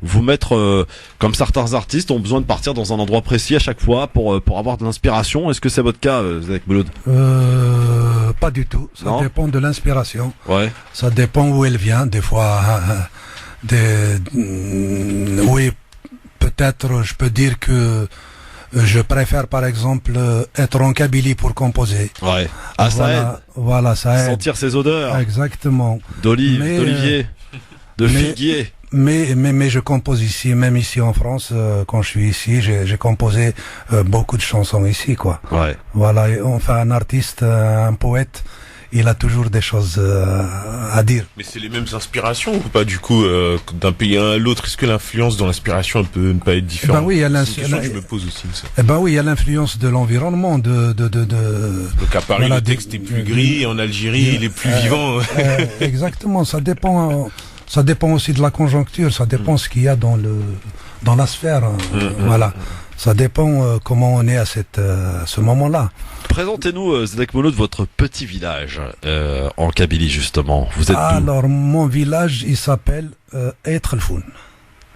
vous mettre, comme certains artistes ont besoin de partir dans un endroit précis à chaque fois pour avoir de l'inspiration? Est-ce que c'est votre cas, Zedek Mouloud? Pas du tout. Ça dépend de l'inspiration. Ouais. Ça dépend où elle vient. Des fois, oui, peut-être, je peux dire que je préfère par exemple être en Kabylie pour composer. Ouais. Ah, ça aide. Voilà, ça aide. Sentir ces odeurs. Exactement. D'olivier, de figuier. Mais je compose ici, même ici en France, quand je suis ici, j'ai composé beaucoup de chansons ici, quoi. Ouais. Voilà, enfin un artiste, un poète, il a toujours des choses à dire. Mais c'est les mêmes inspirations ou pas du coup d'un pays à l'autre? Est-ce que l'influence dans l'inspiration peut ne pas être différente? Ben oui, il y a je me pose aussi ça. Ben oui, il y a l'influence de l'environnement, Donc à Paris, le texte est plus gris, en Algérie, il est plus vivant. Exactement, ça dépend aussi de la conjoncture, ça dépend ce qu'il y a dans la sphère. Voilà. Ça dépend comment on est à ce moment-là. Présentez-nous, Zedek Mouloud, votre petit village en Kabylie, justement. Vous êtes d'où? Alors, mon village, il s'appelle Etrelfoun.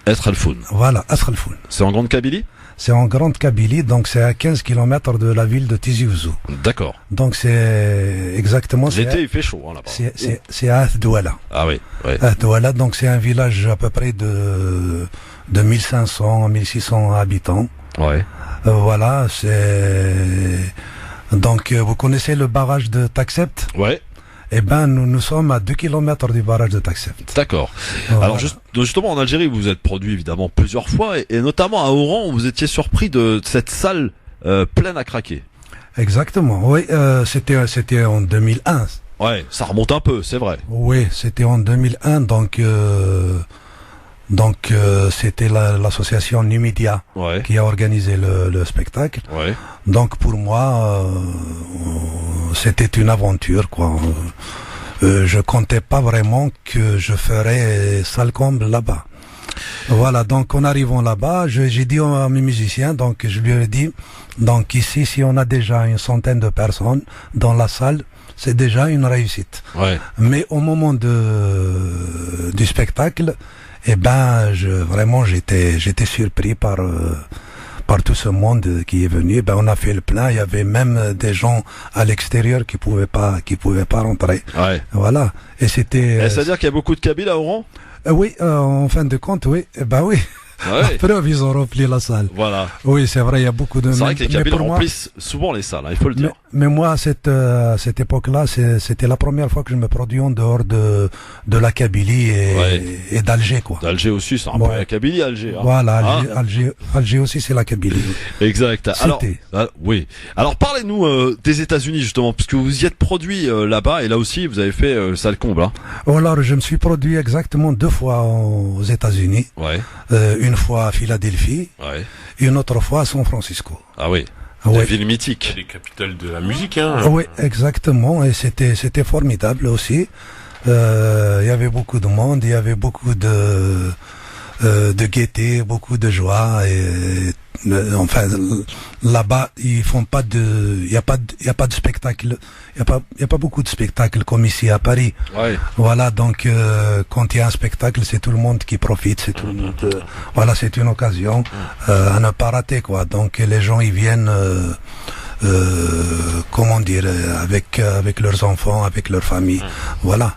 Etrelfoun. Voilà, Etrelfoun. C'est en Grande Kabylie? C'est en Grande Kabylie, donc c'est à 15 km de la ville de Tizi Ouzou. D'accord. Donc c'est exactement... L'été, il fait chaud, hein, là-bas. C'est à Douala. Ah oui, oui. Douala, donc c'est un village à peu près de 1500 à 1600 habitants. Ouais. Voilà, c'est... Donc, vous connaissez le barrage de Taksept? Ouais. Eh ben, nous sommes à 2 km du barrage de Taksept. D'accord. Voilà. Alors, justement, en Algérie, vous êtes produit évidemment plusieurs fois, et notamment à Oran, vous étiez surpris de cette salle pleine à craquer. Exactement, oui, c'était en 2001. Ouais, ça remonte un peu, c'est vrai. Oui, c'était en 2001, donc c'était l'association Numidia qui a organisé le spectacle. Ouais. Donc pour moi, c'était une aventure, quoi. Je comptais pas vraiment que je ferais Salcombe là-bas. Voilà, donc en arrivant là-bas, j'ai dit à mes musiciens, donc je lui ai dit, donc ici, si on a déjà une centaine de personnes dans la salle, c'est déjà une réussite. Ouais. Mais au moment du spectacle, eh ben, vraiment, j'étais surpris par tout ce monde qui est venu. Ben, on a fait le plein. Il y avait même des gens à l'extérieur qui pouvaient pas rentrer. Ouais. Voilà. Et c'était. C'est-à-dire qu'il y a beaucoup de Kabyles à Oran? Oui, en fin de compte, oui. Ben oui. Ouais. Preuve, ils ont rempli la salle. Voilà. Oui, c'est vrai, il y a beaucoup de... C'est vrai que les Kabyles remplissent souvent les salles, hein, il faut le dire. Mais moi, à cette époque-là, c'était la première fois que je me produis en dehors de la Kabylie et d'Alger, quoi. D'Alger aussi, c'est un peu la Kabylie, Alger. Hein. Voilà, Alger aussi, c'est la Kabylie. Exact. Alors, oui. Alors, parlez-nous des États-Unis, justement, puisque vous y êtes produit là-bas, et là aussi, vous avez fait Salcombe, hein. Alors, je me suis produit exactement 2 fois aux États-Unis. Ouais. Une fois à Philadelphie, et une autre fois à San Francisco. Ah oui. Des villes mythiques. Les capitales de la musique, hein. Oui, exactement, et c'était formidable aussi. Il y avait beaucoup de monde, il y avait beaucoup de gaieté, beaucoup de joie, et enfin là-bas ils font pas il y a pas de spectacle, il y a pas beaucoup de spectacles comme ici à Paris. Ouais. Voilà, donc quand il y a un spectacle, c'est tout le monde qui profite, c'est tout le monde, voilà, c'est une occasion à ne pas rater, quoi. Donc les gens ils viennent comment dire, avec leurs enfants, avec leur famille. Voilà.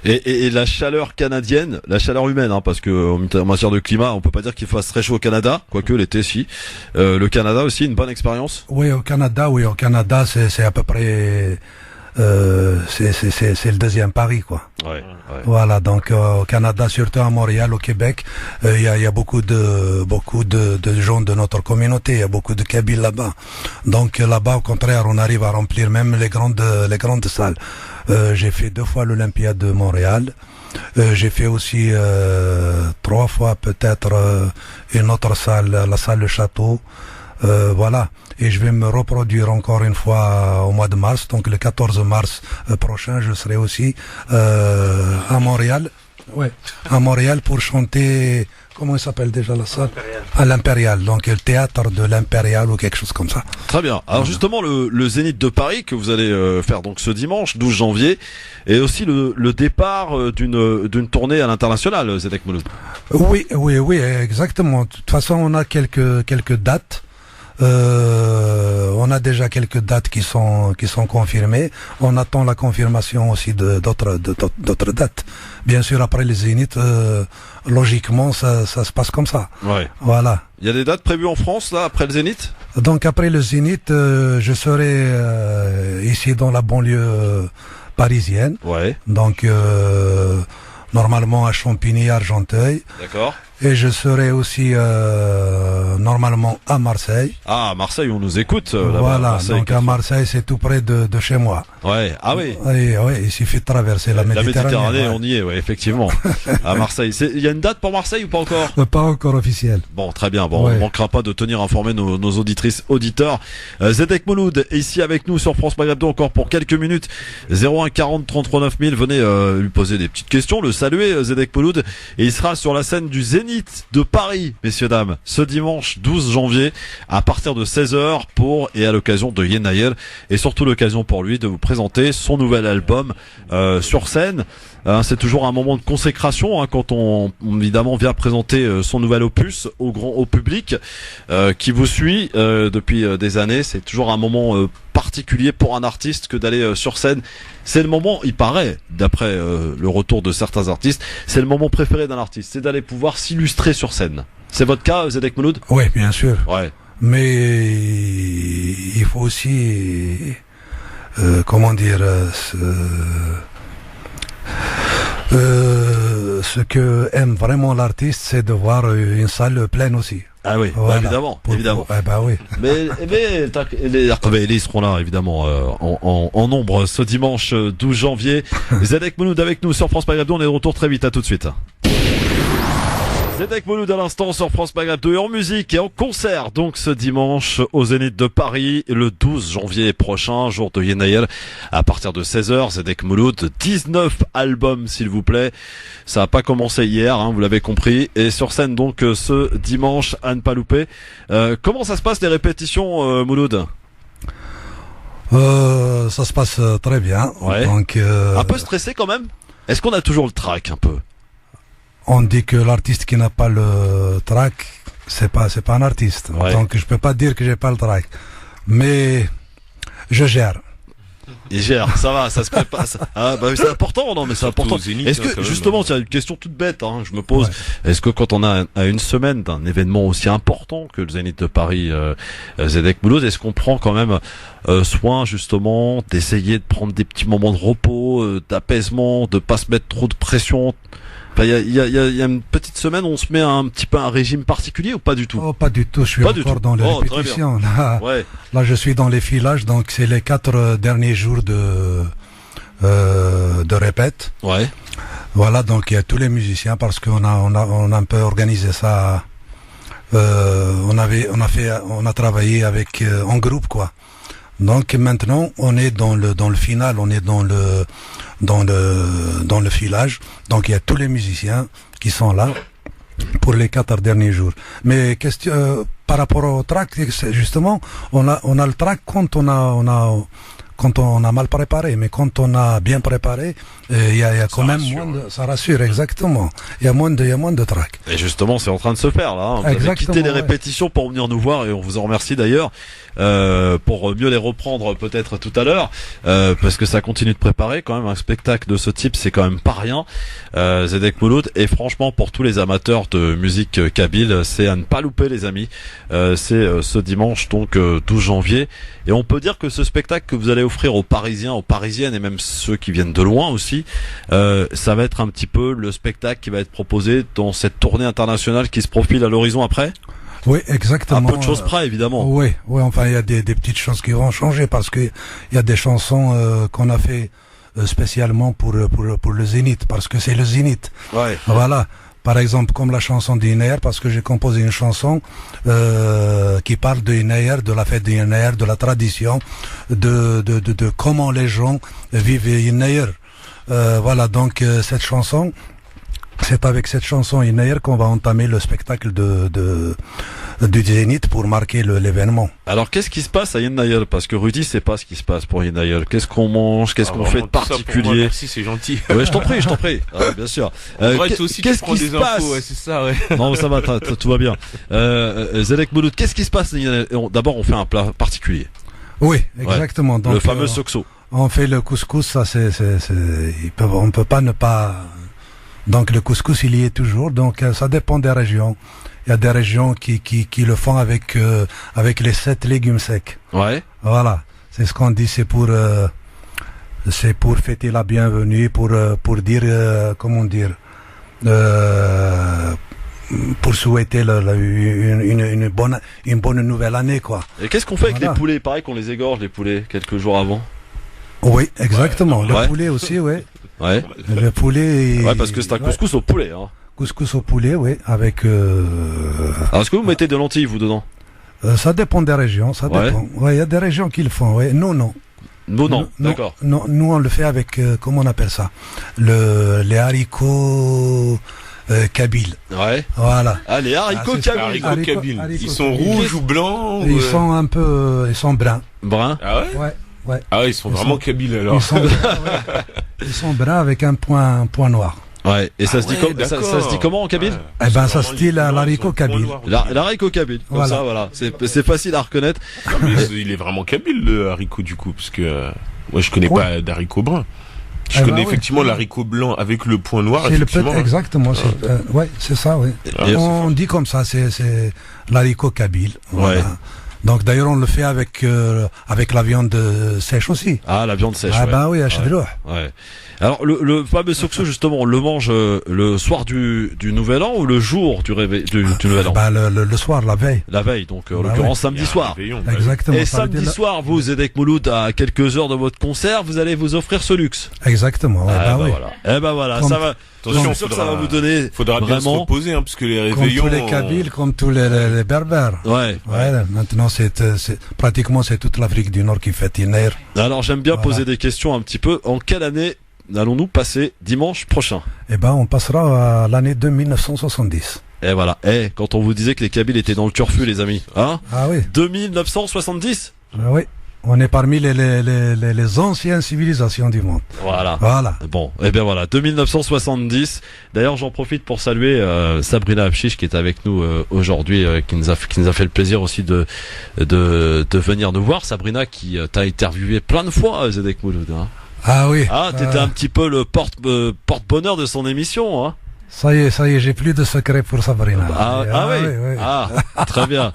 Et la chaleur canadienne, la chaleur humaine, hein, parce que en matière de climat, on peut pas dire qu'il fasse très chaud au Canada, quoique l'été si. Le Canada aussi, une bonne expérience. Oui, au Canada, c'est à peu près c'est le deuxième Paris, quoi. Ouais. Voilà, donc au Canada, surtout à Montréal, au Québec, il y a beaucoup de gens de notre communauté, il y a beaucoup de Kabyles là-bas. Donc là-bas, au contraire, on arrive à remplir même les grandes salles. J'ai fait 2 fois l'Olympiade de Montréal. J'ai fait aussi 3 fois peut-être une autre salle, la salle Le Château. Voilà. Et je vais me reproduire encore une fois au mois de mars. Donc le 14 mars prochain, je serai aussi à Montréal. Ouais. À Montréal pour chanter. Comment il s'appelle déjà la salle? À l'Impérial, donc le théâtre de l'Impérial ou quelque chose comme ça. Très bien. Alors justement, le Zénith de Paris que vous allez faire donc ce dimanche 12 janvier, et aussi le départ d'une tournée à l'international, Zedek Mouloud. Oui, exactement. De toute façon, on a quelques dates. On a déjà quelques dates qui sont confirmées. On attend la confirmation aussi d'autres dates. Bien sûr, après les Zénith, logiquement, ça se passe comme ça. Ouais. Voilà. Il y a des dates prévues en France, là, après le Zénith? Donc, après le Zénith, je serai ici dans la banlieue parisienne. Ouais. Donc, normalement à Champigny, Argenteuil. D'accord. Et je serai aussi normalement à Marseille. Ah, à Marseille, on nous écoute. Là-bas, voilà, Marseille, donc à Marseille, c'est tout près de chez moi. Ouais, ah oui. Oui, il suffit de traverser la Méditerranée. La Méditerranée, on y est, ouais, effectivement. À Marseille. Il y a une date pour Marseille ou pas encore? Pas encore officielle. Bon, très bien. Bon, on manquera pas de tenir informés nos auditrices, auditeurs. Zedek Mouloud est ici avec nous sur France Maghreb 2 encore pour quelques minutes. 01 40 33 9000. Venez lui poser des petites questions, le saluer, Zedek Mouloud. Et il sera sur la scène du Zénith de Paris, messieurs, dames, ce dimanche 12 janvier à partir de 16h et à l'occasion de Yenayer, et surtout l'occasion pour lui de vous présenter son nouvel album sur scène. C'est toujours un moment de consécration quand on évidemment vient présenter son nouvel opus au public qui vous suit depuis des années. C'est toujours un moment particulier pour un artiste que d'aller sur scène. C'est le moment, il paraît, d'après le retour de certains artistes, c'est le moment préféré d'un artiste, c'est d'aller pouvoir s'illustrer sur scène. C'est votre cas, Zedek Mouloud? Oui, bien sûr. Ouais. Mais il faut aussi, comment dire, ce que aime vraiment l'artiste, c'est de voir une salle pleine aussi. Ah oui, voilà. Évidemment. Bah oui. Mais ils seront là, évidemment, en nombre ce dimanche 12 janvier. Zedek Mouloud avec nous sur France Maghreb 2. On est de retour très vite, à tout de suite. Zedek Mouloud à l'instant sur France Maghreb 2 en musique et en concert donc ce dimanche au Zénith de Paris le 12 janvier prochain, jour de Yenayer à partir de 16h. Zedek Mouloud, 19 albums s'il vous plaît. Ça n'a pas commencé hier, hein, vous l'avez compris. Et sur scène donc ce dimanche à ne pas louper. Comment ça se passe les répétitions Mouloud? Ça se passe très bien. Ouais. Donc, un peu stressé quand même? Est-ce qu'on a toujours le trac un peu? On dit que l'artiste qui n'a pas le trac, c'est pas un artiste. Ouais. Donc je peux pas dire que j'ai pas le trac. Mais je gère. Il gère, ça va, ça se prépare. Ah, bah, c'est important, non, mais c'est important. Est-ce que, justement, tiens, une question toute bête, hein, je me pose. Ouais. Est-ce que quand on a à une semaine d'un événement aussi important que le Zénith de Paris, Zedek Mouloud, est-ce qu'on prend quand même, soin, justement, d'essayer de prendre des petits moments de repos, d'apaisement, de pas se mettre trop de pression? Il y a une petite semaine, on se met un petit peu un régime particulier ou pas du tout? Oh, pas du tout. Je suis encore dans les répétitions. Là, je suis dans les filages, donc c'est les 4 derniers jours de répète. Ouais. Voilà, donc il y a tous les musiciens parce qu'on a un peu organisé ça. On a travaillé avec en groupe quoi. Donc maintenant, on est dans le final, on est dans le filage. Donc il y a tous les musiciens qui sont là pour les 4 derniers jours. Mais question par rapport au track, justement, on a le track quand on a mal préparé, mais quand on a bien préparé, il y a quand même moins de, ça rassure exactement. Il y a moins de trac. Et justement, c'est en train de se faire là. Hein. Vous avez quitté les répétitions pour venir nous voir et on vous en remercie d'ailleurs pour mieux les reprendre peut-être tout à l'heure parce que ça continue de préparer quand même un spectacle de ce type, c'est quand même pas rien. Zedek Mouloud et franchement pour tous les amateurs de musique kabyle, c'est à ne pas louper les amis. C'est ce dimanche donc 12 janvier et on peut dire que ce spectacle que vous allez offrir aux Parisiens, aux Parisiennes et même ceux qui viennent de loin aussi, ça va être un petit peu le spectacle qui va être proposé dans cette tournée internationale qui se profile à l'horizon après? Oui, exactement. Un peu de choses près, évidemment. Oui, enfin, il y a des petites choses qui vont changer parce que il y a des chansons qu'on a fait spécialement pour le Zénith parce que c'est le Zénith. Ouais. Voilà. Par exemple, comme la chanson d'Yenayer, parce que j'ai composé une chanson qui parle de Yenayer, de la fête de Yenayer, de la tradition, de comment les gens vivent Yenayer. Voilà, donc cette chanson, c'est avec cette chanson Yenayer qu'on va entamer le spectacle du Zénith pour marquer l'événement. Alors qu'est-ce qui se passe à Yenayer? Parce que Rudy sait pas ce qui se passe pour Yenayer. Qu'est-ce qu'on mange? Qu'est-ce qu'on fait de particulier? Merci, c'est gentil. Ouais, je t'en prie. Ah, bien sûr. Qu'est-ce qui se passe? Ouais, c'est ça, ouais. Non, ça va, tout va bien. Zedek Mouloud, qu'est-ce qui se passe? D'abord, on fait un plat particulier. Oui, exactement. Ouais. Donc, le fameux sokso. On fait le couscous, ça on peut pas ne pas. Donc le couscous il y est toujours, donc ça dépend des régions. Il y a des régions qui le font avec les 7 légumes secs. Ouais. Voilà, c'est ce qu'on dit, c'est pour fêter la bienvenue, pour dire comment dire, pour souhaiter une bonne nouvelle année quoi. Et qu'est-ce qu'on fait avec les poulets? Pareil qu'on les égorge les poulets quelques jours avant. Oui, exactement. Le poulet aussi, ouais. Ouais. Le poulet. Ouais, parce que c'est un couscous au poulet, hein. Couscous au poulet, oui, avec. Alors, est-ce que vous mettez de lentilles, vous, dedans? Ça dépend des régions, ça dépend. Ouais, il y a des régions qui le font, ouais. Nous, non. Non, d'accord. Non, nous, on le fait avec, comment on appelle ça? Les haricots, kabyles. Ouais. Voilà. Ah, les haricots kabyles. Ils sont rouges ou blancs? Ils sont bruns. Bruns? Ah ouais? Ouais. Ouais. Ah ouais, ils sont vraiment kabyles alors. Ils sont bruns avec un point noir. Ouais, et ça se dit comment en kabyle? Eh ben, ça se dit l'haricot kabyle. L'haricot kabyle, comme ça, voilà. C'est facile à reconnaître. Il est vraiment kabyle, le haricot, du coup, parce que, moi, je connais pas d'haricot brun. Je connais effectivement l'haricot blanc avec le point noir, effectivement. Exactement, ouais, c'est ça, ouais. On dit comme ça, c'est l'haricot kabyle. Voilà. Ouais. Donc d'ailleurs on le fait avec la viande sèche aussi. Ah, la viande sèche. Ah ouais. Bah oui, à Chedrou. Ouais. Alors le fameux sokso justement, on le mange le soir du Nouvel An ou le jour du réveil du Nouvel An? Bah le soir, la veille. La veille, donc en l'occurrence samedi soir. Exactement. Et samedi soir, vous Zedek Mouloud, à quelques heures de votre concert, vous allez vous offrir ce luxe. Exactement. Ouais, voilà. Eh ben voilà, ça va. attention, je suis sûr que ça va vous donner faudra bien se reposer, parce que les réveillons... Comme tous les Kabyles, comme tous les Berbères. Ouais. Maintenant, pratiquement, c'est toute l'Afrique du Nord qui fait Iner. Alors, j'aime bien poser des questions un petit peu. En quelle année allons-nous passer dimanche prochain? On passera à l'année 1970. Et voilà. Quand on vous disait que les Kabyles étaient dans le turfu, les amis. Hein? Ah oui. 2970? Oui. On est parmi les anciennes civilisations du monde. Voilà. Bon, 2970. D'ailleurs, j'en profite pour saluer Sabrina Apchiche qui est avec nous aujourd'hui, qui nous a fait le plaisir aussi de venir nous voir. Sabrina qui t'a interviewé plein de fois, Zedek Mouloud. Hein. Ah oui. Ah, t'étais un petit peu le porte-bonheur de son émission, hein. Ça y est, j'ai plus de secret pour Sabrina. Oui. Ah, très bien.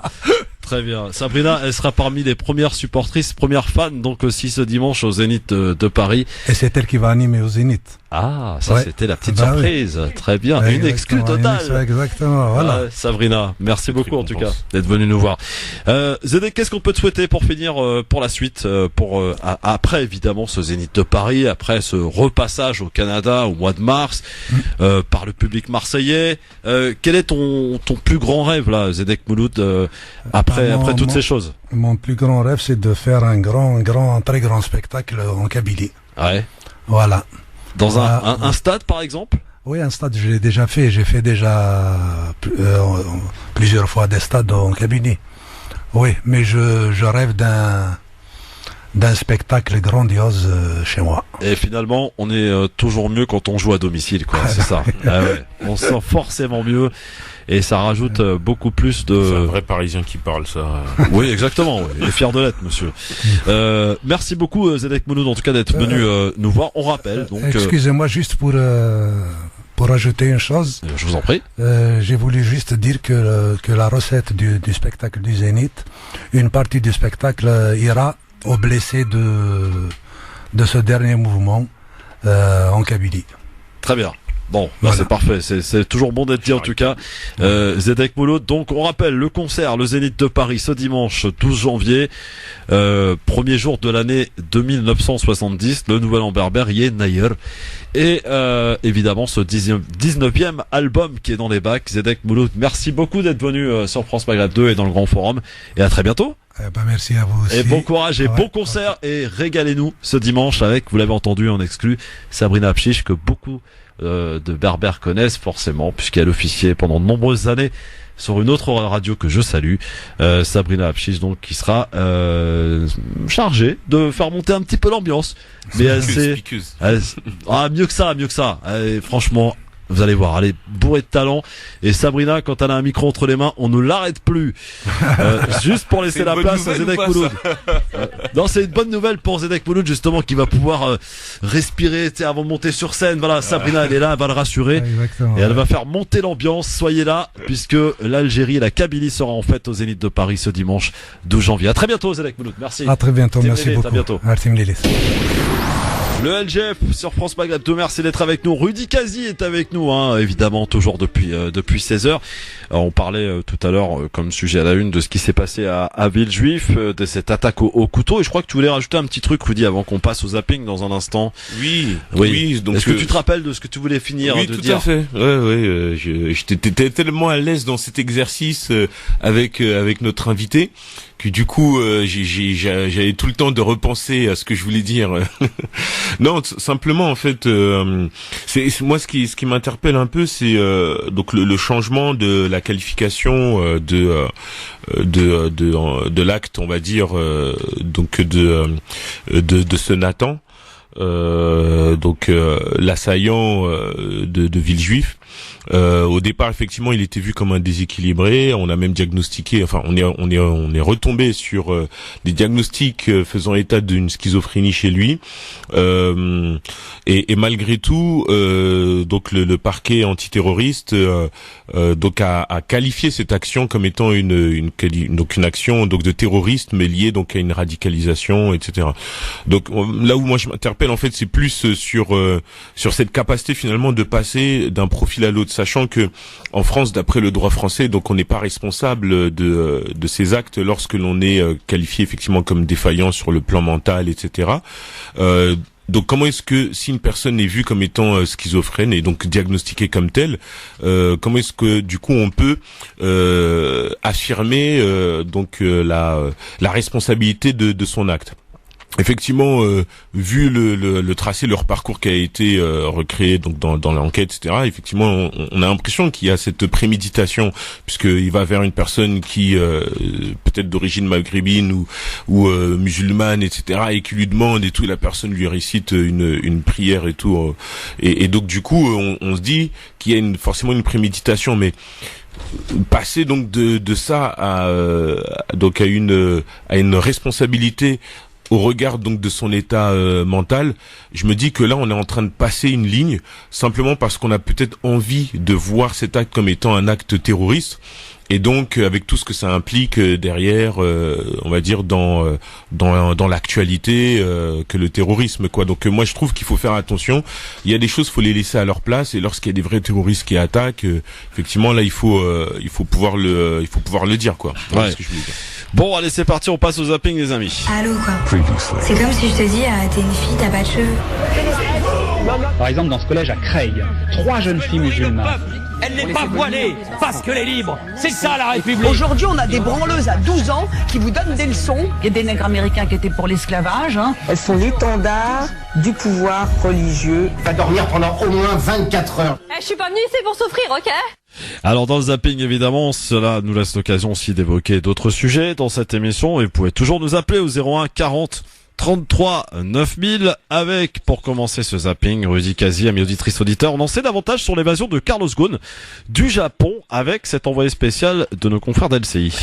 Très bien. Sabrina, elle sera parmi les premières supportrices, premières fans, donc aussi ce dimanche au Zénith de Paris. Et c'est elle qui va animer au Zénith. Ah, ça c'était la petite surprise. Oui. Très bien. Une exclue totale. Exactement, voilà. Sabrina, merci beaucoup en tout cas d'être venue nous voir. Zedek, qu'est-ce qu'on peut te souhaiter pour finir pour la suite, après évidemment ce Zénith de Paris, après ce repassage au Canada au mois de mars, par le public marseillais. Quel est ton plus grand rêve là, Zedek Mouloud, après toutes ces choses? Mon plus grand rêve, c'est de faire un très grand spectacle en Kabylie. Ouais. Voilà. Dans un stade, par exemple? Oui, un stade, je l'ai déjà fait. J'ai fait déjà plusieurs fois des stades en Kabylie. Oui, mais je rêve d'un spectacle grandiose chez moi. Et finalement, on est toujours mieux quand on joue à domicile, quoi. C'est ça. On se sent forcément mieux. Et ça rajoute beaucoup plus de... C'est un vrai Parisien qui parle, ça. Oui, exactement. Oui. Il est fier de l'être, monsieur. Merci beaucoup, Zedek Mouloud, en tout cas, d'être venu nous voir. On rappelle. Donc, excusez-moi, juste pour ajouter une chose. Je vous en prie. J'ai voulu juste dire que la recette du spectacle du Zénith, une partie du spectacle ira aux blessés de ce dernier mouvement en Kabylie. Très bien. Bon, voilà. C'est parfait, c'est toujours bon d'être dit en tout cas. Zedek Mouloud, donc on rappelle le concert, le Zénith de Paris ce dimanche 12 janvier, premier jour de l'année 2970, le nouvel an berbère Yé Nayer. Et évidemment ce 19e album qui est dans les bacs. Zedek Mouloud, merci beaucoup d'être venu sur France Maghreb 2 et dans le Grand Forum, et à très bientôt. Merci à vous aussi. Et bon courage et bon concert, et régalez-nous ce dimanche avec, vous l'avez entendu en exclu, Sabrina Apchiche, que beaucoup de Berbères connaissent forcément, puisqu'elle officiait pendant de nombreuses années sur une autre radio que je salue, Sabrina Apchiche, donc qui sera chargée de faire monter un petit peu l'ambiance. Mais mieux que ça. Franchement, vous allez voir, elle est bourrée de talent. Et Sabrina, quand elle a un micro entre les mains, on ne l'arrête plus. Juste pour laisser la place à Zedek Mouloud. Non, c'est une bonne nouvelle pour Zedek Mouloud, justement, qui va pouvoir respirer avant de monter sur scène. Voilà, Sabrina, elle est là, elle va le rassurer. Et elle va faire monter l'ambiance. Soyez là, puisque l'Algérie et la Kabylie sera en fête au Zénith de Paris ce dimanche 12 janvier. À très bientôt, Zedek Mouloud. Merci. À très bientôt, merci beaucoup. À bientôt. Le LGF sur France Maghreb 2, merci d'être avec nous. Rudy Kazi est avec nous, évidemment, toujours depuis 16h. On parlait tout à l'heure, comme sujet à la une, de ce qui s'est passé à Villejuif, de cette attaque au couteau. Et je crois que tu voulais rajouter un petit truc, Rudy, avant qu'on passe au zapping dans un instant. Oui. Donc est-ce que tu te rappelles de ce que tu voulais finir de dire? Oui, tout à fait. Oui. J'étais tellement à l'aise dans cet exercice avec notre invité que du coup j'avais tout le temps de repenser à ce que je voulais dire. Non, simplement en fait, c'est moi ce qui m'interpelle un peu, c'est donc le changement de la qualification de l'acte, on va dire, donc de ce Nathan. L'assaillant de Villejuif. Au départ, effectivement, il était vu comme un déséquilibré. On a même diagnostiqué, on est retombé sur des diagnostics faisant état d'une schizophrénie chez lui. Et malgré tout, donc le parquet antiterroriste donc a qualifié cette action comme étant une action donc de terroriste, mais liée donc à une radicalisation, etc. Donc là où moi je m'interpelle en fait, c'est plus sur cette capacité finalement de passer d'un profil à l'autre, sachant que en France, d'après le droit français, donc on n'est pas responsable de ces actes lorsque l'on est qualifié effectivement comme défaillant sur le plan mental, etc. Donc comment est-ce que si une personne est vue comme étant schizophrène et donc diagnostiquée comme telle, comment est-ce que du coup on peut affirmer la responsabilité de son acte? Effectivement, vu le tracé, leur parcours qui a été recréé donc dans l'enquête, etc. Effectivement, on a l'impression qu'il y a cette préméditation, puisqu'il va vers une personne qui peut-être d'origine maghrébine ou musulmane, etc. et qui lui demande et tout, et la personne lui récite une prière et tout, et donc du coup, on se dit qu'il y a forcément une préméditation, mais passer donc de ça à une responsabilité au regard donc de son état mental, je me dis que là on est en train de passer une ligne simplement parce qu'on a peut-être envie de voir cet acte comme étant un acte terroriste, et donc avec tout ce que ça implique derrière, on va dire dans l'actualité que le terrorisme, quoi. Donc moi je trouve qu'il faut faire attention. Il y a des choses, faut les laisser à leur place, et lorsqu'il y a des vrais terroristes qui attaquent, effectivement là il faut pouvoir le dire, quoi. Voilà ce que je voulais dire. Bon, allez, c'est parti, on passe au zapping, les amis. Allô, quoi. C'est comme si je te dis, t'es une fille, t'as pas de cheveux. Par exemple, dans ce collège à Creil, 3 jeunes filles musulmanes. Elle n'est pas voilée, parce qu'elle est libre. C'est ça, la République. Aujourd'hui, on a des branleuses à 12 ans qui vous donnent des leçons. Il y a des nègres américains qui étaient pour l'esclavage. Elles sont l'étendard du pouvoir religieux. Va dormir pendant au moins 24 heures. Je suis pas venue ici pour souffrir, ok? Alors dans le zapping, évidemment, cela nous laisse l'occasion aussi d'évoquer d'autres sujets dans cette émission, et vous pouvez toujours nous appeler au 01 40 33 9000 avec, pour commencer ce zapping, Rudy Kazi, amis auditrices auditeurs. On en sait davantage sur l'évasion de Carlos Ghosn du Japon avec cet envoyé spécial de nos confrères d'LCI.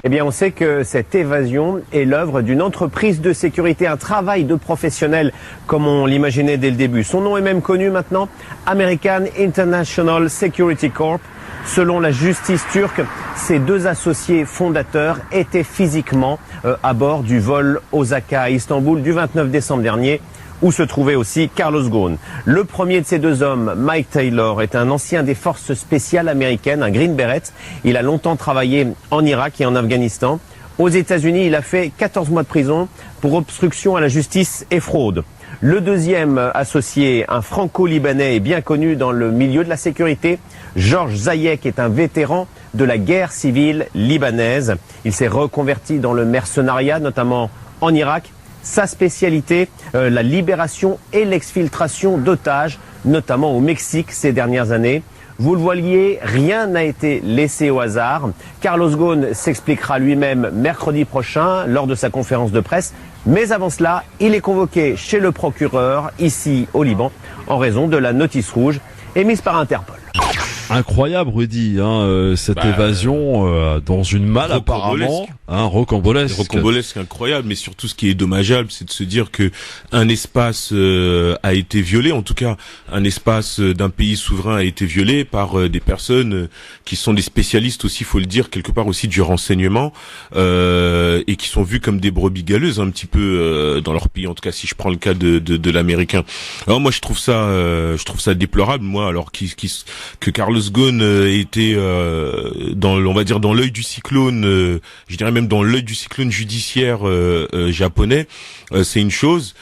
Eh bien, on sait que cette évasion est l'œuvre d'une entreprise de sécurité, un travail de professionnel comme on l'imaginait dès le début. Son nom est même connu maintenant, American International Security Corp. Selon la justice turque, ses 2 associés fondateurs étaient physiquement à bord du vol Osaka à Istanbul du 29 décembre dernier, où se trouvait aussi Carlos Ghosn. Le premier de ces 2 hommes, Mike Taylor, est un ancien des forces spéciales américaines, un Green Beret. Il a longtemps travaillé en Irak et en Afghanistan. Aux États-Unis, il a fait 14 mois de prison pour obstruction à la justice et fraude. Le deuxième associé, un franco-libanais et bien connu dans le milieu de la sécurité, Georges Zayek, est un vétéran de la guerre civile libanaise. Il s'est reconverti dans le mercenariat, notamment en Irak. Sa spécialité, la libération et l'exfiltration d'otages, notamment au Mexique ces dernières années. Vous le voyez, rien n'a été laissé au hasard. Carlos Ghosn s'expliquera lui-même mercredi prochain lors de sa conférence de presse. Mais avant cela, il est convoqué chez le procureur, ici au Liban, en raison de la notice rouge émise par Interpol. Incroyable, Rudy, cette évasion dans une malle apparemment, rocambolesque, incroyable. Mais surtout, ce qui est dommageable, c'est de se dire que un espace a été violé, en tout cas un espace d'un pays souverain a été violé par des personnes qui sont des spécialistes aussi, faut le dire, quelque part aussi du renseignement, et qui sont vues comme des brebis galeuses un petit peu dans leur pays. En tout cas, si je prends le cas de l'américain. Alors moi, je trouve ça déplorable, moi, alors que Carlos Ghosn était on va dire dans l'œil du cyclone, je dirais même dans l'œil du cyclone judiciaire japonais, c'est une chose.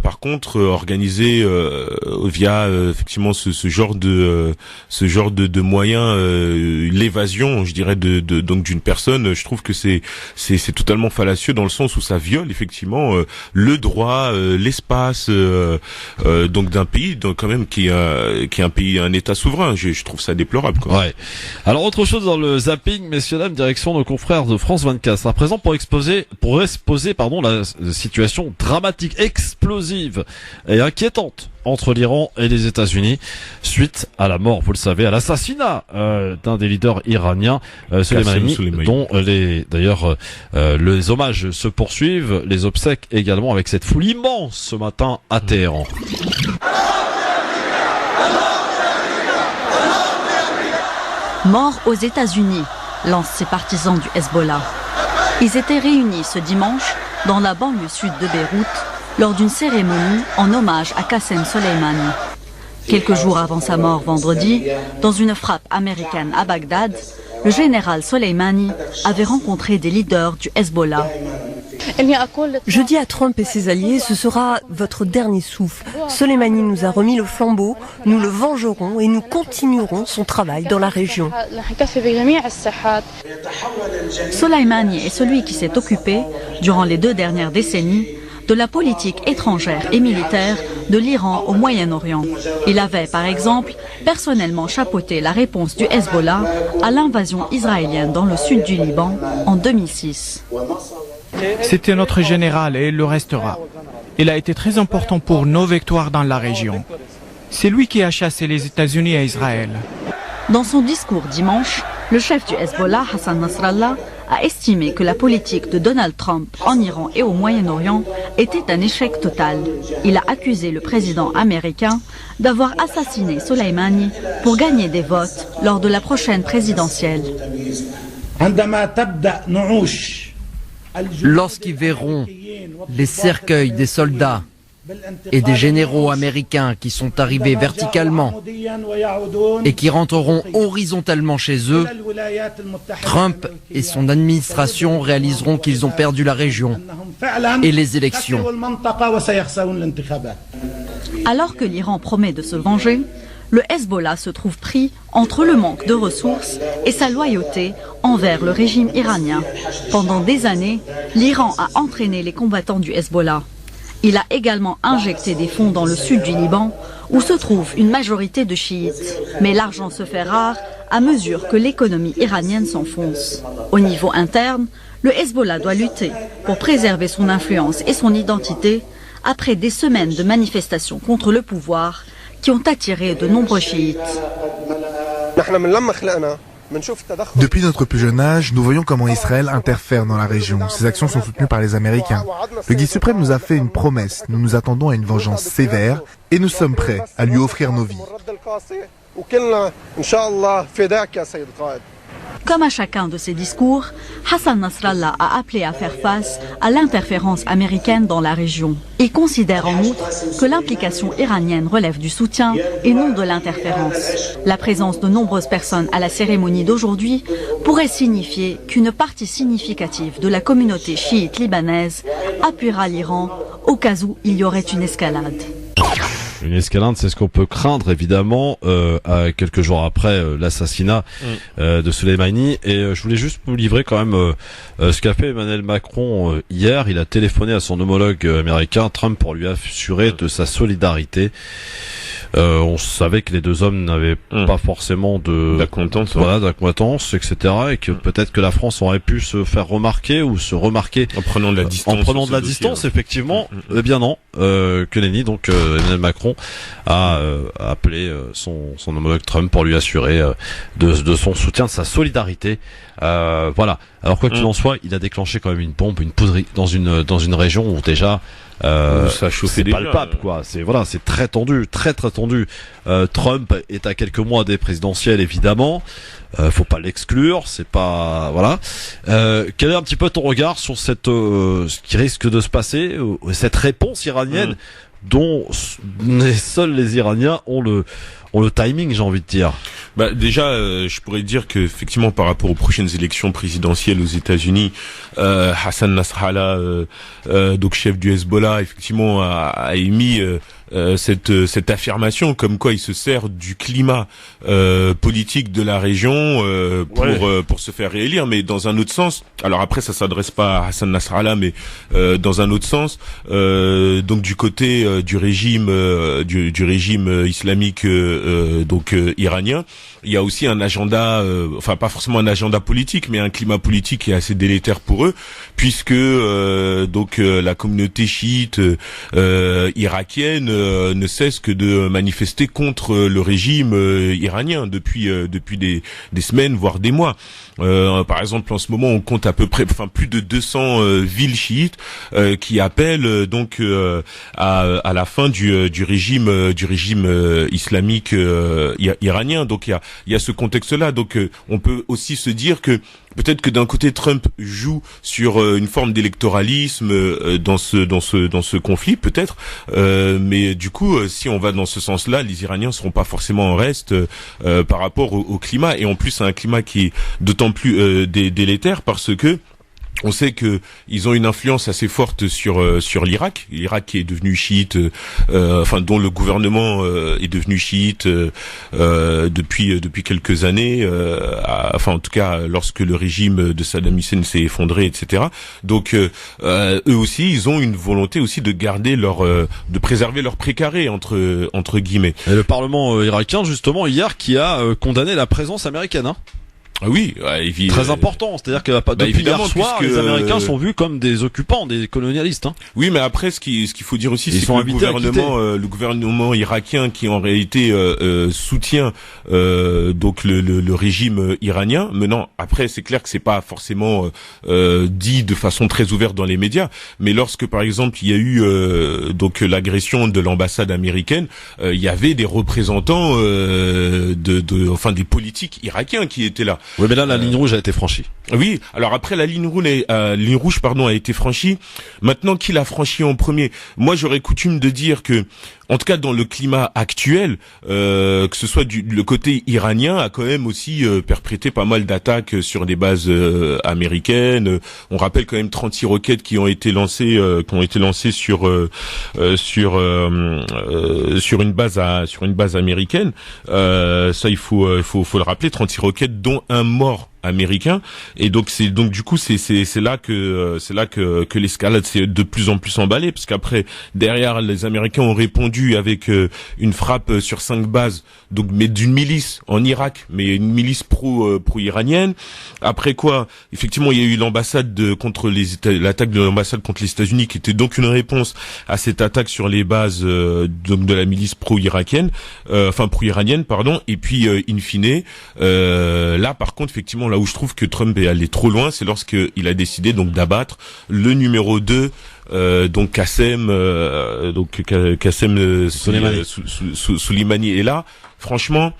Par contre, organiser via effectivement ce genre de moyens, l'évasion, je dirais donc d'une personne, je trouve que c'est totalement fallacieux dans le sens où ça viole effectivement le droit, l'espace donc d'un pays, donc quand même qui est un pays, un État souverain. Je trouve ça déplorable, quoi. Ouais. Alors autre chose dans le zapping, messieurs dames, direction nos confrères de France 24, sera présent pour exposer la situation dramatique, explosive et inquiétante entre l'Iran et les États-Unis suite à la mort, vous le savez, à l'assassinat d'un des leaders iraniens, Soleimani, dont les hommages se poursuivent, les obsèques également, avec cette foule immense ce matin à Téhéran. Mort aux États-Unis, lancent ces partisans du Hezbollah. Ils étaient réunis ce dimanche dans la banlieue sud de Beyrouth lors d'une cérémonie en hommage à Qassem Soleimani. Quelques jours avant sa mort vendredi, dans une frappe américaine à Bagdad, le général Soleimani avait rencontré des leaders du Hezbollah. Je dis à Trump et ses alliés, ce sera votre dernier souffle. Soleimani nous a remis le flambeau, nous le vengerons et nous continuerons son travail dans la région. Soleimani est celui qui s'est occupé, durant les 2 dernières décennies, de la politique étrangère et militaire de l'Iran au Moyen-Orient. Il avait, par exemple, personnellement chapeauté la réponse du Hezbollah à l'invasion israélienne dans le sud du Liban en 2006. C'était notre général et il le restera. Il a été très important pour nos victoires dans la région. C'est lui qui a chassé les États-Unis à Israël. Dans son discours dimanche, le chef du Hezbollah, Hassan Nasrallah, a estimé que la politique de Donald Trump en Iran et au Moyen-Orient était un échec total. Il a accusé le président américain d'avoir assassiné Soleimani pour gagner des votes lors de la prochaine présidentielle. Lorsqu'ils verront les cercueils des soldats et des généraux américains qui sont arrivés verticalement et qui rentreront horizontalement chez eux, Trump et son administration réaliseront qu'ils ont perdu la région et les élections. Alors que l'Iran promet de se venger, le Hezbollah se trouve pris entre le manque de ressources et sa loyauté envers le régime iranien. Pendant des années, l'Iran a entraîné les combattants du Hezbollah. Il a également injecté des fonds dans le sud du Liban, où se trouve une majorité de chiites. Mais l'argent se fait rare à mesure que l'économie iranienne s'enfonce. Au niveau interne, le Hezbollah doit lutter pour préserver son influence et son identité après des semaines de manifestations contre le pouvoir qui ont attiré de nombreux chiites. Depuis notre plus jeune âge, nous voyons comment Israël interfère dans la région. Ces actions sont soutenues par les Américains. Le guide suprême nous a fait une promesse. Nous nous attendons à une vengeance sévère et nous sommes prêts à lui offrir nos vies. Comme à chacun de ses discours, Hassan Nasrallah a appelé à faire face à l'interférence américaine dans la région. Il considère en outre que l'implication iranienne relève du soutien et non de l'interférence. La présence de nombreuses personnes à la cérémonie d'aujourd'hui pourrait signifier qu'une partie significative de la communauté chiite libanaise appuiera l'Iran au cas où il y aurait une escalade. Une escalade, c'est ce qu'on peut craindre évidemment à quelques jours après l'assassinat de Soleimani. Et je voulais juste vous livrer quand même ce qu'a fait Emmanuel Macron hier. Il a téléphoné à son homologue américain Trump pour lui assurer de sa solidarité. On savait que les deux hommes n'avaient pas forcément d'acquaintance, etc. Et que peut-être que la France aurait pu se faire remarquer ou se remarquer en prenant de la distance. En prenant de la distance, effectivement. Eh bien non, que nenni. Donc Emmanuel Macron a appelé son homologue Trump pour lui assurer de son soutien, de sa solidarité. Voilà. Alors quoi qu'il en soit, il a déclenché quand même une bombe, une poudrerie dans une région où déjà ça c'est palpable, quoi. C'est très tendu, très tendu. Trump est à quelques mois des présidentielles, évidemment. Faut pas l'exclure, c'est pas voilà. Quel est un petit peu ton regard sur ce qui risque de se passer, cette réponse iranienne dont seuls les Iraniens ont le timing, j'ai envie de dire. Bah déjà, je pourrais dire que effectivement par rapport aux prochaines élections présidentielles aux États-Unis, Hassan Nasrallah, donc chef du Hezbollah, effectivement a émis cette affirmation comme quoi il se sert du climat politique de la région pour se faire réélire, mais dans un autre sens. Alors après, ça s'adresse pas à Hassan Nasrallah, mais dans un autre sens, donc du côté du régime islamique iranien, il y a aussi un agenda, enfin pas forcément un agenda politique, mais un climat politique qui est assez délétère pour eux, puisque la communauté chiite irakienne ne cesse que de manifester contre le régime iranien depuis des semaines, voire des mois. Par exemple, en ce moment, on compte à peu près, plus de 200 villes chiites qui appellent à la fin du régime islamique iranien. Donc il y a ce contexte-là. Donc on peut aussi se dire que peut-être que d'un côté Trump joue sur une forme d'électoralisme dans ce conflit, peut-être, mais du coup, si on va dans ce sens-là, les Iraniens seront pas forcément en reste par rapport au climat, et en plus c'est un climat qui est d'autant plus délétère parce que On sait que ils ont une influence assez forte sur l'Irak qui est devenu chiite, dont le gouvernement est devenu chiite depuis quelques années, en tout cas lorsque le régime de Saddam Hussein s'est effondré, etc. Donc eux aussi, ils ont une volonté aussi de garder de préserver leur précaré entre guillemets. Et le Parlement irakien justement hier qui a condamné la présence américaine. Ah oui, très important. C'est-à-dire que depuis hier soir, les Américains sont vus comme des occupants, des colonialistes. Oui, mais après, ce qu'il faut dire aussi, c'est que le gouvernement irakien, qui en réalité soutient donc le régime iranien. Maintenant, après, c'est clair que c'est pas forcément dit de façon très ouverte dans les médias. Mais lorsque, par exemple, il y a eu donc l'agression de l'ambassade américaine, il y avait des représentants des politiques irakiens qui étaient là. Oui, mais là, la ligne rouge a été franchie. Oui, alors après, la ligne rouge a été franchie. Maintenant, qui l'a franchie en premier? Moi, j'aurais coutume de dire que, en tout cas, dans le climat actuel, que ce soit le côté iranien a quand même aussi perpétré pas mal d'attaques sur des bases américaines. On rappelle quand même 36 roquettes qui ont été lancées sur une base américaine. Ça, il faut le rappeler, 36 roquettes dont un mort américain, et donc c'est là que l'escalade s'est de plus en plus emballée, parce qu'après derrière les Américains ont répondu avec une frappe sur 5 bases, donc mais d'une milice en Irak, mais une milice pro-iranienne. Après quoi, effectivement, il y a eu l'attaque de l'ambassade contre les États-Unis, qui était donc une réponse à cette attaque sur les bases donc de la milice pro-iranienne, pardon. Et puis in fine, là par contre, effectivement, là où je trouve que Trump est allé trop loin, c'est lorsqu'il a décidé donc d'abattre le numéro 2, donc Qassem Soleimani. Et là, franchement,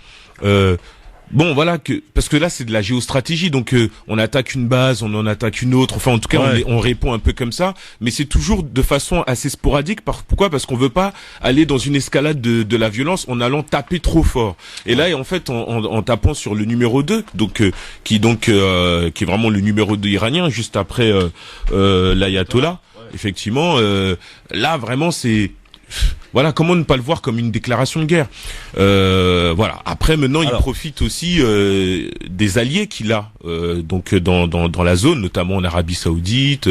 bon, voilà, parce que là c'est de la géostratégie, donc on attaque une base, on en attaque une autre, enfin en tout cas on répond un peu comme ça, mais c'est toujours de façon assez sporadique. Pourquoi? Parce qu'on veut pas aller dans une escalade de la violence en allant taper trop fort. Et là, en fait, en tapant sur le numéro 2, donc qui est vraiment le numéro 2 iranien, juste après l'ayatollah, effectivement, là vraiment c'est... Voilà, comment ne pas le voir comme une déclaration de guerre. Voilà. Après, maintenant, il profite aussi des alliés qu'il a donc dans la zone, notamment en Arabie Saoudite,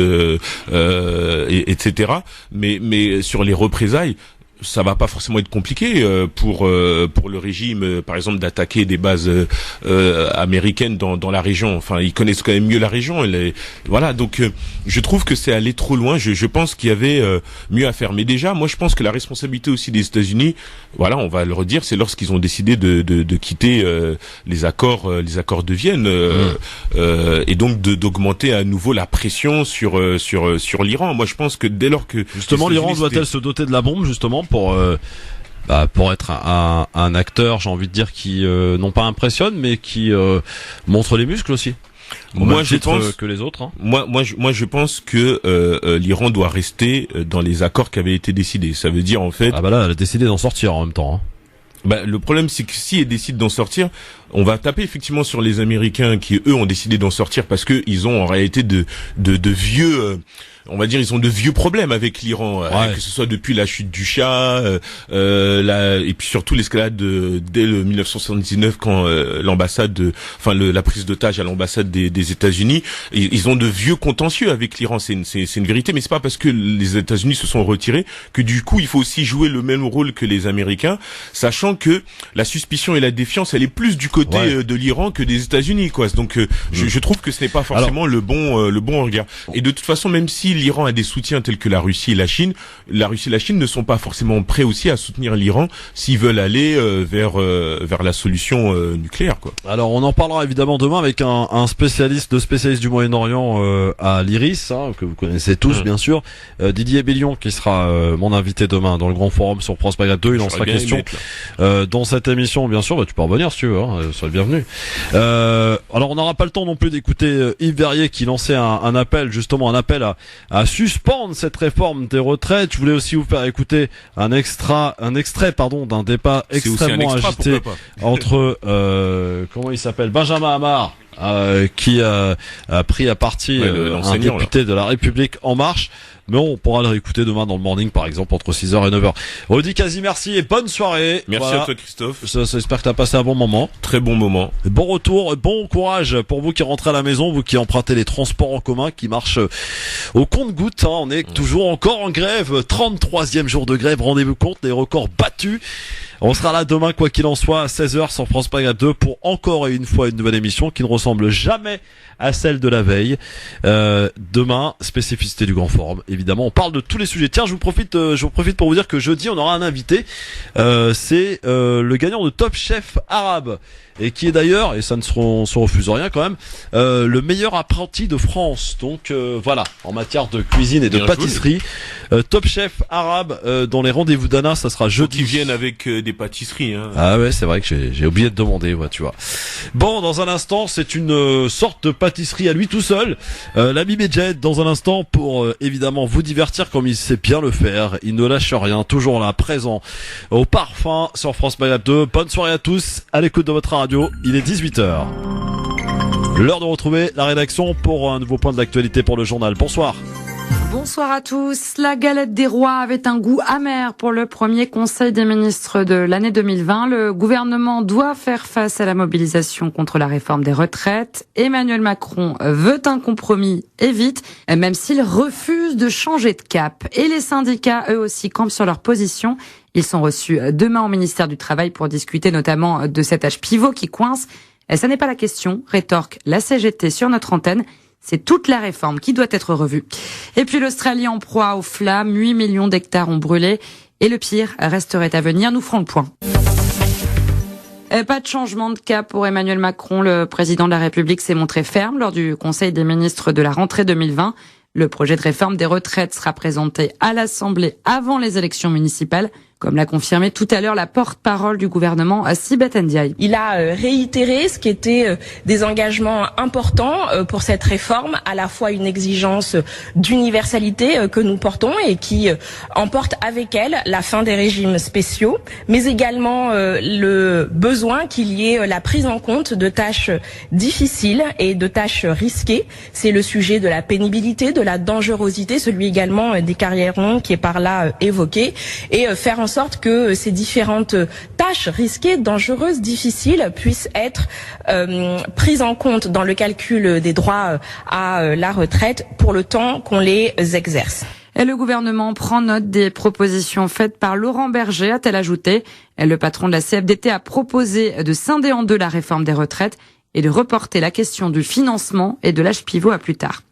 etc. Mais sur les représailles, ça va pas forcément être compliqué pour le régime, par exemple, d'attaquer des bases américaines dans la région. Enfin, ils connaissent quand même mieux la région. Voilà, donc je trouve que c'est aller trop loin. Je pense qu'il y avait mieux à faire. Mais déjà, moi, je pense que la responsabilité aussi des États-Unis, voilà, on va le redire, c'est lorsqu'ils ont décidé de quitter les accords de Vienne et donc d'augmenter à nouveau la pression sur l'Iran. Moi, je pense que dès lors que justement l'Iran doit-elle se doter de la bombe justement pour être un acteur, j'ai envie de dire, qui non pas impressionne, mais qui montre les muscles aussi. Moi, je pense que les autres. Hein. Moi, je pense que l'Iran doit rester dans les accords qui avaient été décidés. Ça veut dire en fait. Ah bah là, elle a décidé d'en sortir en même temps. Hein. Le problème, c'est que si elle décide d'en sortir, on va taper effectivement sur les Américains qui eux ont décidé d'en sortir parce que ils ont en réalité de vieux. On va dire, ils ont de vieux problèmes avec l'Iran, que ce soit depuis la chute du Shah, et puis surtout l'escalade dès le 1979 quand la prise d'otage à l'ambassade des États-Unis. Ils ont de vieux contentieux avec l'Iran, c'est une vérité, mais c'est pas parce que les États-Unis se sont retirés que du coup il faut aussi jouer le même rôle que les Américains, sachant que la suspicion et la défiance, elle est plus du côté de l'Iran que des États-Unis, quoi. Donc je trouve que ce n'est pas forcément le bon regard. Et de toute façon, même si l'Iran a des soutiens tels que la Russie et la Chine ne sont pas forcément prêts aussi à soutenir l'Iran s'ils veulent aller vers la solution nucléaire, quoi. Alors on en parlera évidemment demain avec un spécialiste du Moyen-Orient à l'IRIS, que vous connaissez tous bien sûr, Didier Bellion, qui sera mon invité demain dans le grand forum sur France Maghreb 2. Il en sera question dans cette émission, bien sûr. Tu peux revenir si tu veux, sois le bienvenu. Alors on n'aura pas le temps non plus d'écouter Yves Verrier qui lançait un appel à suspendre cette réforme des retraites. Je voulais aussi vous faire écouter un extrait d'un débat extrêmement agité entre comment il s'appelle, Benjamin Hamar qui a pris à partie un député de la République En Marche. Mais on pourra le réécouter demain dans le morning, par exemple, entre 6h et 9h. Rudy Kazi, merci et bonne soirée. Merci à toi, Christophe. J'espère que tu as passé un bon moment. Très bon moment. Bon retour, bon courage pour vous qui rentrez à la maison, vous qui empruntez les transports en commun, qui marchent au compte-gouttes. On est toujours encore en grève. 33e jour de grève, rendez-vous compte, les records battus. On sera là demain, quoi qu'il en soit, à 16h sur France Maghreb 2 pour encore et une fois une nouvelle émission qui ne ressemble jamais à celle de la veille. Demain, spécificité du Grand Forum. Évidemment, on parle de tous les sujets. Tiens, je vous profite pour vous dire que jeudi, on aura un invité. C'est le gagnant de Top Chef Arabe. Et qui est d'ailleurs, et ça ne se refuse rien quand même, le meilleur apprenti de France. Donc voilà, en matière de cuisine et de pâtisserie. Top Chef Arabe dans les rendez-vous d'Anna, ça sera jeudi. Qui viennent avec des pâtisseries. Hein. Ah ouais, c'est vrai que j'ai oublié de demander, tu vois. Bon, dans un instant, c'est une sorte de pâtisserie à lui tout seul. L'ami Medjed, dans un instant, pour évidemment vous divertir comme il sait bien le faire. Il ne lâche rien, toujours là, présent au parfum sur France Maghreb 2. Bonne soirée à tous, à l'écoute de votre radio. Il est 18h. L'heure de retrouver la rédaction pour un nouveau point de l'actualité pour le journal. Bonsoir. Bonsoir à tous. La galette des rois avait un goût amer pour le premier Conseil des ministres de l'année 2020. Le gouvernement doit faire face à la mobilisation contre la réforme des retraites. Emmanuel Macron veut un compromis et vite, même s'il refuse de changer de cap. Et les syndicats, eux aussi, campent sur leur position. Ils sont reçus demain au ministère du Travail pour discuter notamment de cet âge pivot qui coince. Et ça n'est pas la question, rétorque la CGT sur notre antenne. C'est toute la réforme qui doit être revue. Et puis l'Australie en proie aux flammes, 8 millions d'hectares ont brûlé. Et le pire resterait à venir, nous ferons le point. Pas de changement de cap pour Emmanuel Macron. Le président de la République s'est montré ferme lors du Conseil des ministres de la rentrée 2020. Le projet de réforme des retraites sera présenté à l'Assemblée avant les élections municipales, comme l'a confirmé tout à l'heure la porte-parole du gouvernement, Sibeth Ndiaye. Il a réitéré ce qui était des engagements importants pour cette réforme, à la fois une exigence d'universalité que nous portons et qui emporte avec elle la fin des régimes spéciaux, mais également le besoin qu'il y ait la prise en compte de tâches difficiles et de tâches risquées. C'est le sujet de la pénibilité, de la dangerosité, celui également des carrières longues qui est par là évoqué, et faire en sorte que ces différentes tâches risquées, dangereuses, difficiles puissent être prises en compte dans le calcul des droits à la retraite pour le temps qu'on les exerce. Et le gouvernement prend note des propositions faites par Laurent Berger, a-t-elle ajouté. Le patron de la CFDT a proposé de scinder en deux la réforme des retraites et de reporter la question du financement et de l'âge pivot à plus tard.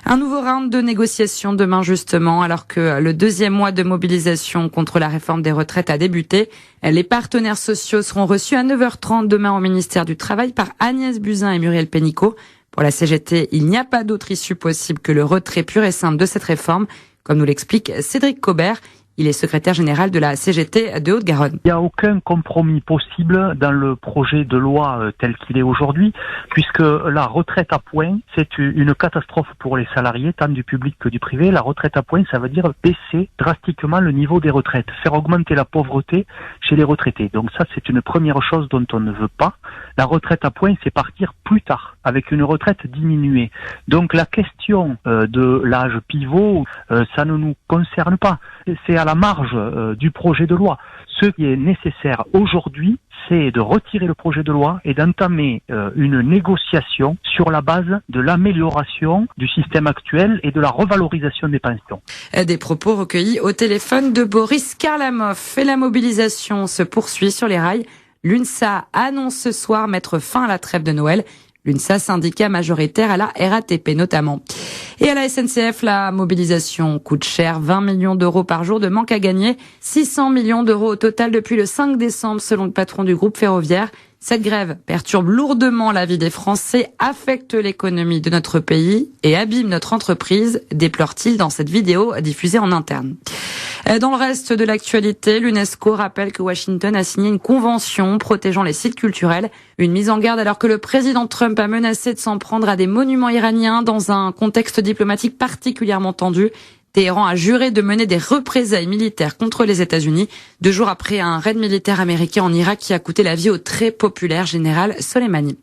Un nouveau round de négociations demain justement, alors que le deuxième mois de mobilisation contre la réforme des retraites a débuté. Les partenaires sociaux seront reçus à 9h30 demain au ministère du Travail par Agnès Buzyn et Muriel Pénicaud. Pour la CGT, il n'y a pas d'autre issue possible que le retrait pur et simple de cette réforme, comme nous l'explique Cédric Cobert. Il est secrétaire général de la CGT de Haute-Garonne. Il n'y a aucun compromis possible dans le projet de loi tel qu'il est aujourd'hui, puisque la retraite à points, c'est une catastrophe pour les salariés, tant du public que du privé. La retraite à points, ça veut dire baisser drastiquement le niveau des retraites, faire augmenter la pauvreté chez les retraités. Donc ça, c'est une première chose dont on ne veut pas. La retraite à points, c'est partir plus tard, avec une retraite diminuée. Donc la question de l'âge pivot, ça ne nous concerne pas. C'est à la marge du projet de loi. Ce qui est nécessaire aujourd'hui, c'est de retirer le projet de loi et d'entamer une négociation sur la base de l'amélioration du système actuel et de la revalorisation des pensions. Des propos recueillis au téléphone de Boris Karlamov. Et la mobilisation se poursuit sur les rails. L'UNSA annonce ce soir mettre fin à la trêve de Noël. L'UNSA, syndicat majoritaire à la RATP notamment. Et à la SNCF, la mobilisation coûte cher, 20 millions d'euros par jour de manque à gagner, 600 millions d'euros au total depuis le 5 décembre selon le patron du groupe ferroviaire. Cette grève perturbe lourdement la vie des Français, affecte l'économie de notre pays et abîme notre entreprise, déplore-t-il dans cette vidéo diffusée en interne. Dans le reste de l'actualité, l'UNESCO rappelle que Washington a signé une convention protégeant les sites culturels. Une mise en garde alors que le président Trump a menacé de s'en prendre à des monuments iraniens dans un contexte diplomatique particulièrement tendu. Téhéran a juré de mener des représailles militaires contre les États-Unis 2 jours après un raid militaire américain en Irak qui a coûté la vie au très populaire général Soleimani.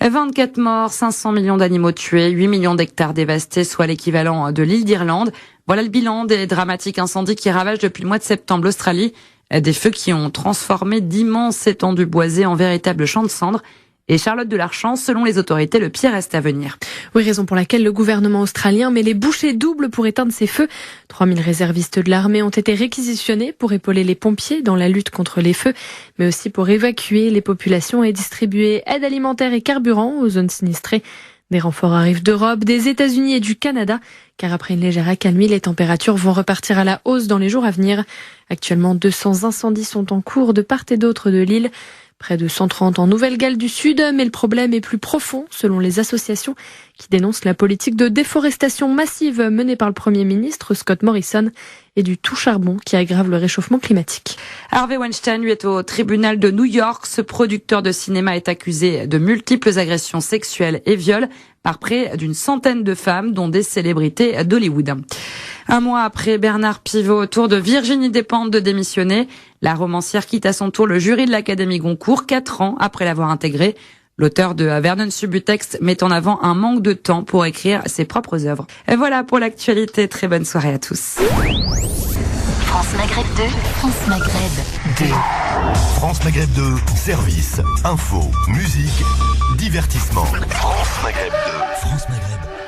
24 morts, 500 millions d'animaux tués, 8 millions d'hectares dévastés, soit l'équivalent de l'île d'Irlande. Voilà le bilan des dramatiques incendies qui ravagent depuis le mois de septembre l'Australie. Des feux qui ont transformé d'immenses étendues boisées en véritables champs de cendres. Et Charlotte Delarchant, selon les autorités, le pire reste à venir. Oui, raison pour laquelle le gouvernement australien met les bouchées doubles pour éteindre ces feux. 3000 réservistes de l'armée ont été réquisitionnés pour épauler les pompiers dans la lutte contre les feux, mais aussi pour évacuer les populations et distribuer aide alimentaire et carburant aux zones sinistrées. Des renforts arrivent d'Europe, des États-Unis et du Canada, car après une légère accalmie, les températures vont repartir à la hausse dans les jours à venir. Actuellement, 200 incendies sont en cours de part et d'autre de l'île. Près de 130 en Nouvelle-Galles du Sud, mais le problème est plus profond selon les associations qui dénoncent la politique de déforestation massive menée par le Premier ministre Scott Morrison et du tout charbon qui aggrave le réchauffement climatique. Harvey Weinstein, lui, est au tribunal de New York. Ce producteur de cinéma est accusé de multiples agressions sexuelles et viols par près d'une centaine de femmes, dont des célébrités d'Hollywood. Un mois après Bernard Pivot, au tour de Virginie Despentes de démissionner. La romancière quitte à son tour le jury de l'Académie Goncourt, 4 ans après l'avoir intégré. L'auteur de Vernon Subutex met en avant un manque de temps pour écrire ses propres œuvres. Et voilà pour l'actualité. Très bonne soirée à tous. France Maghreb 2, France Maghreb 2. France Maghreb 2, service, info, musique, divertissement. France Maghreb 2. France Maghreb.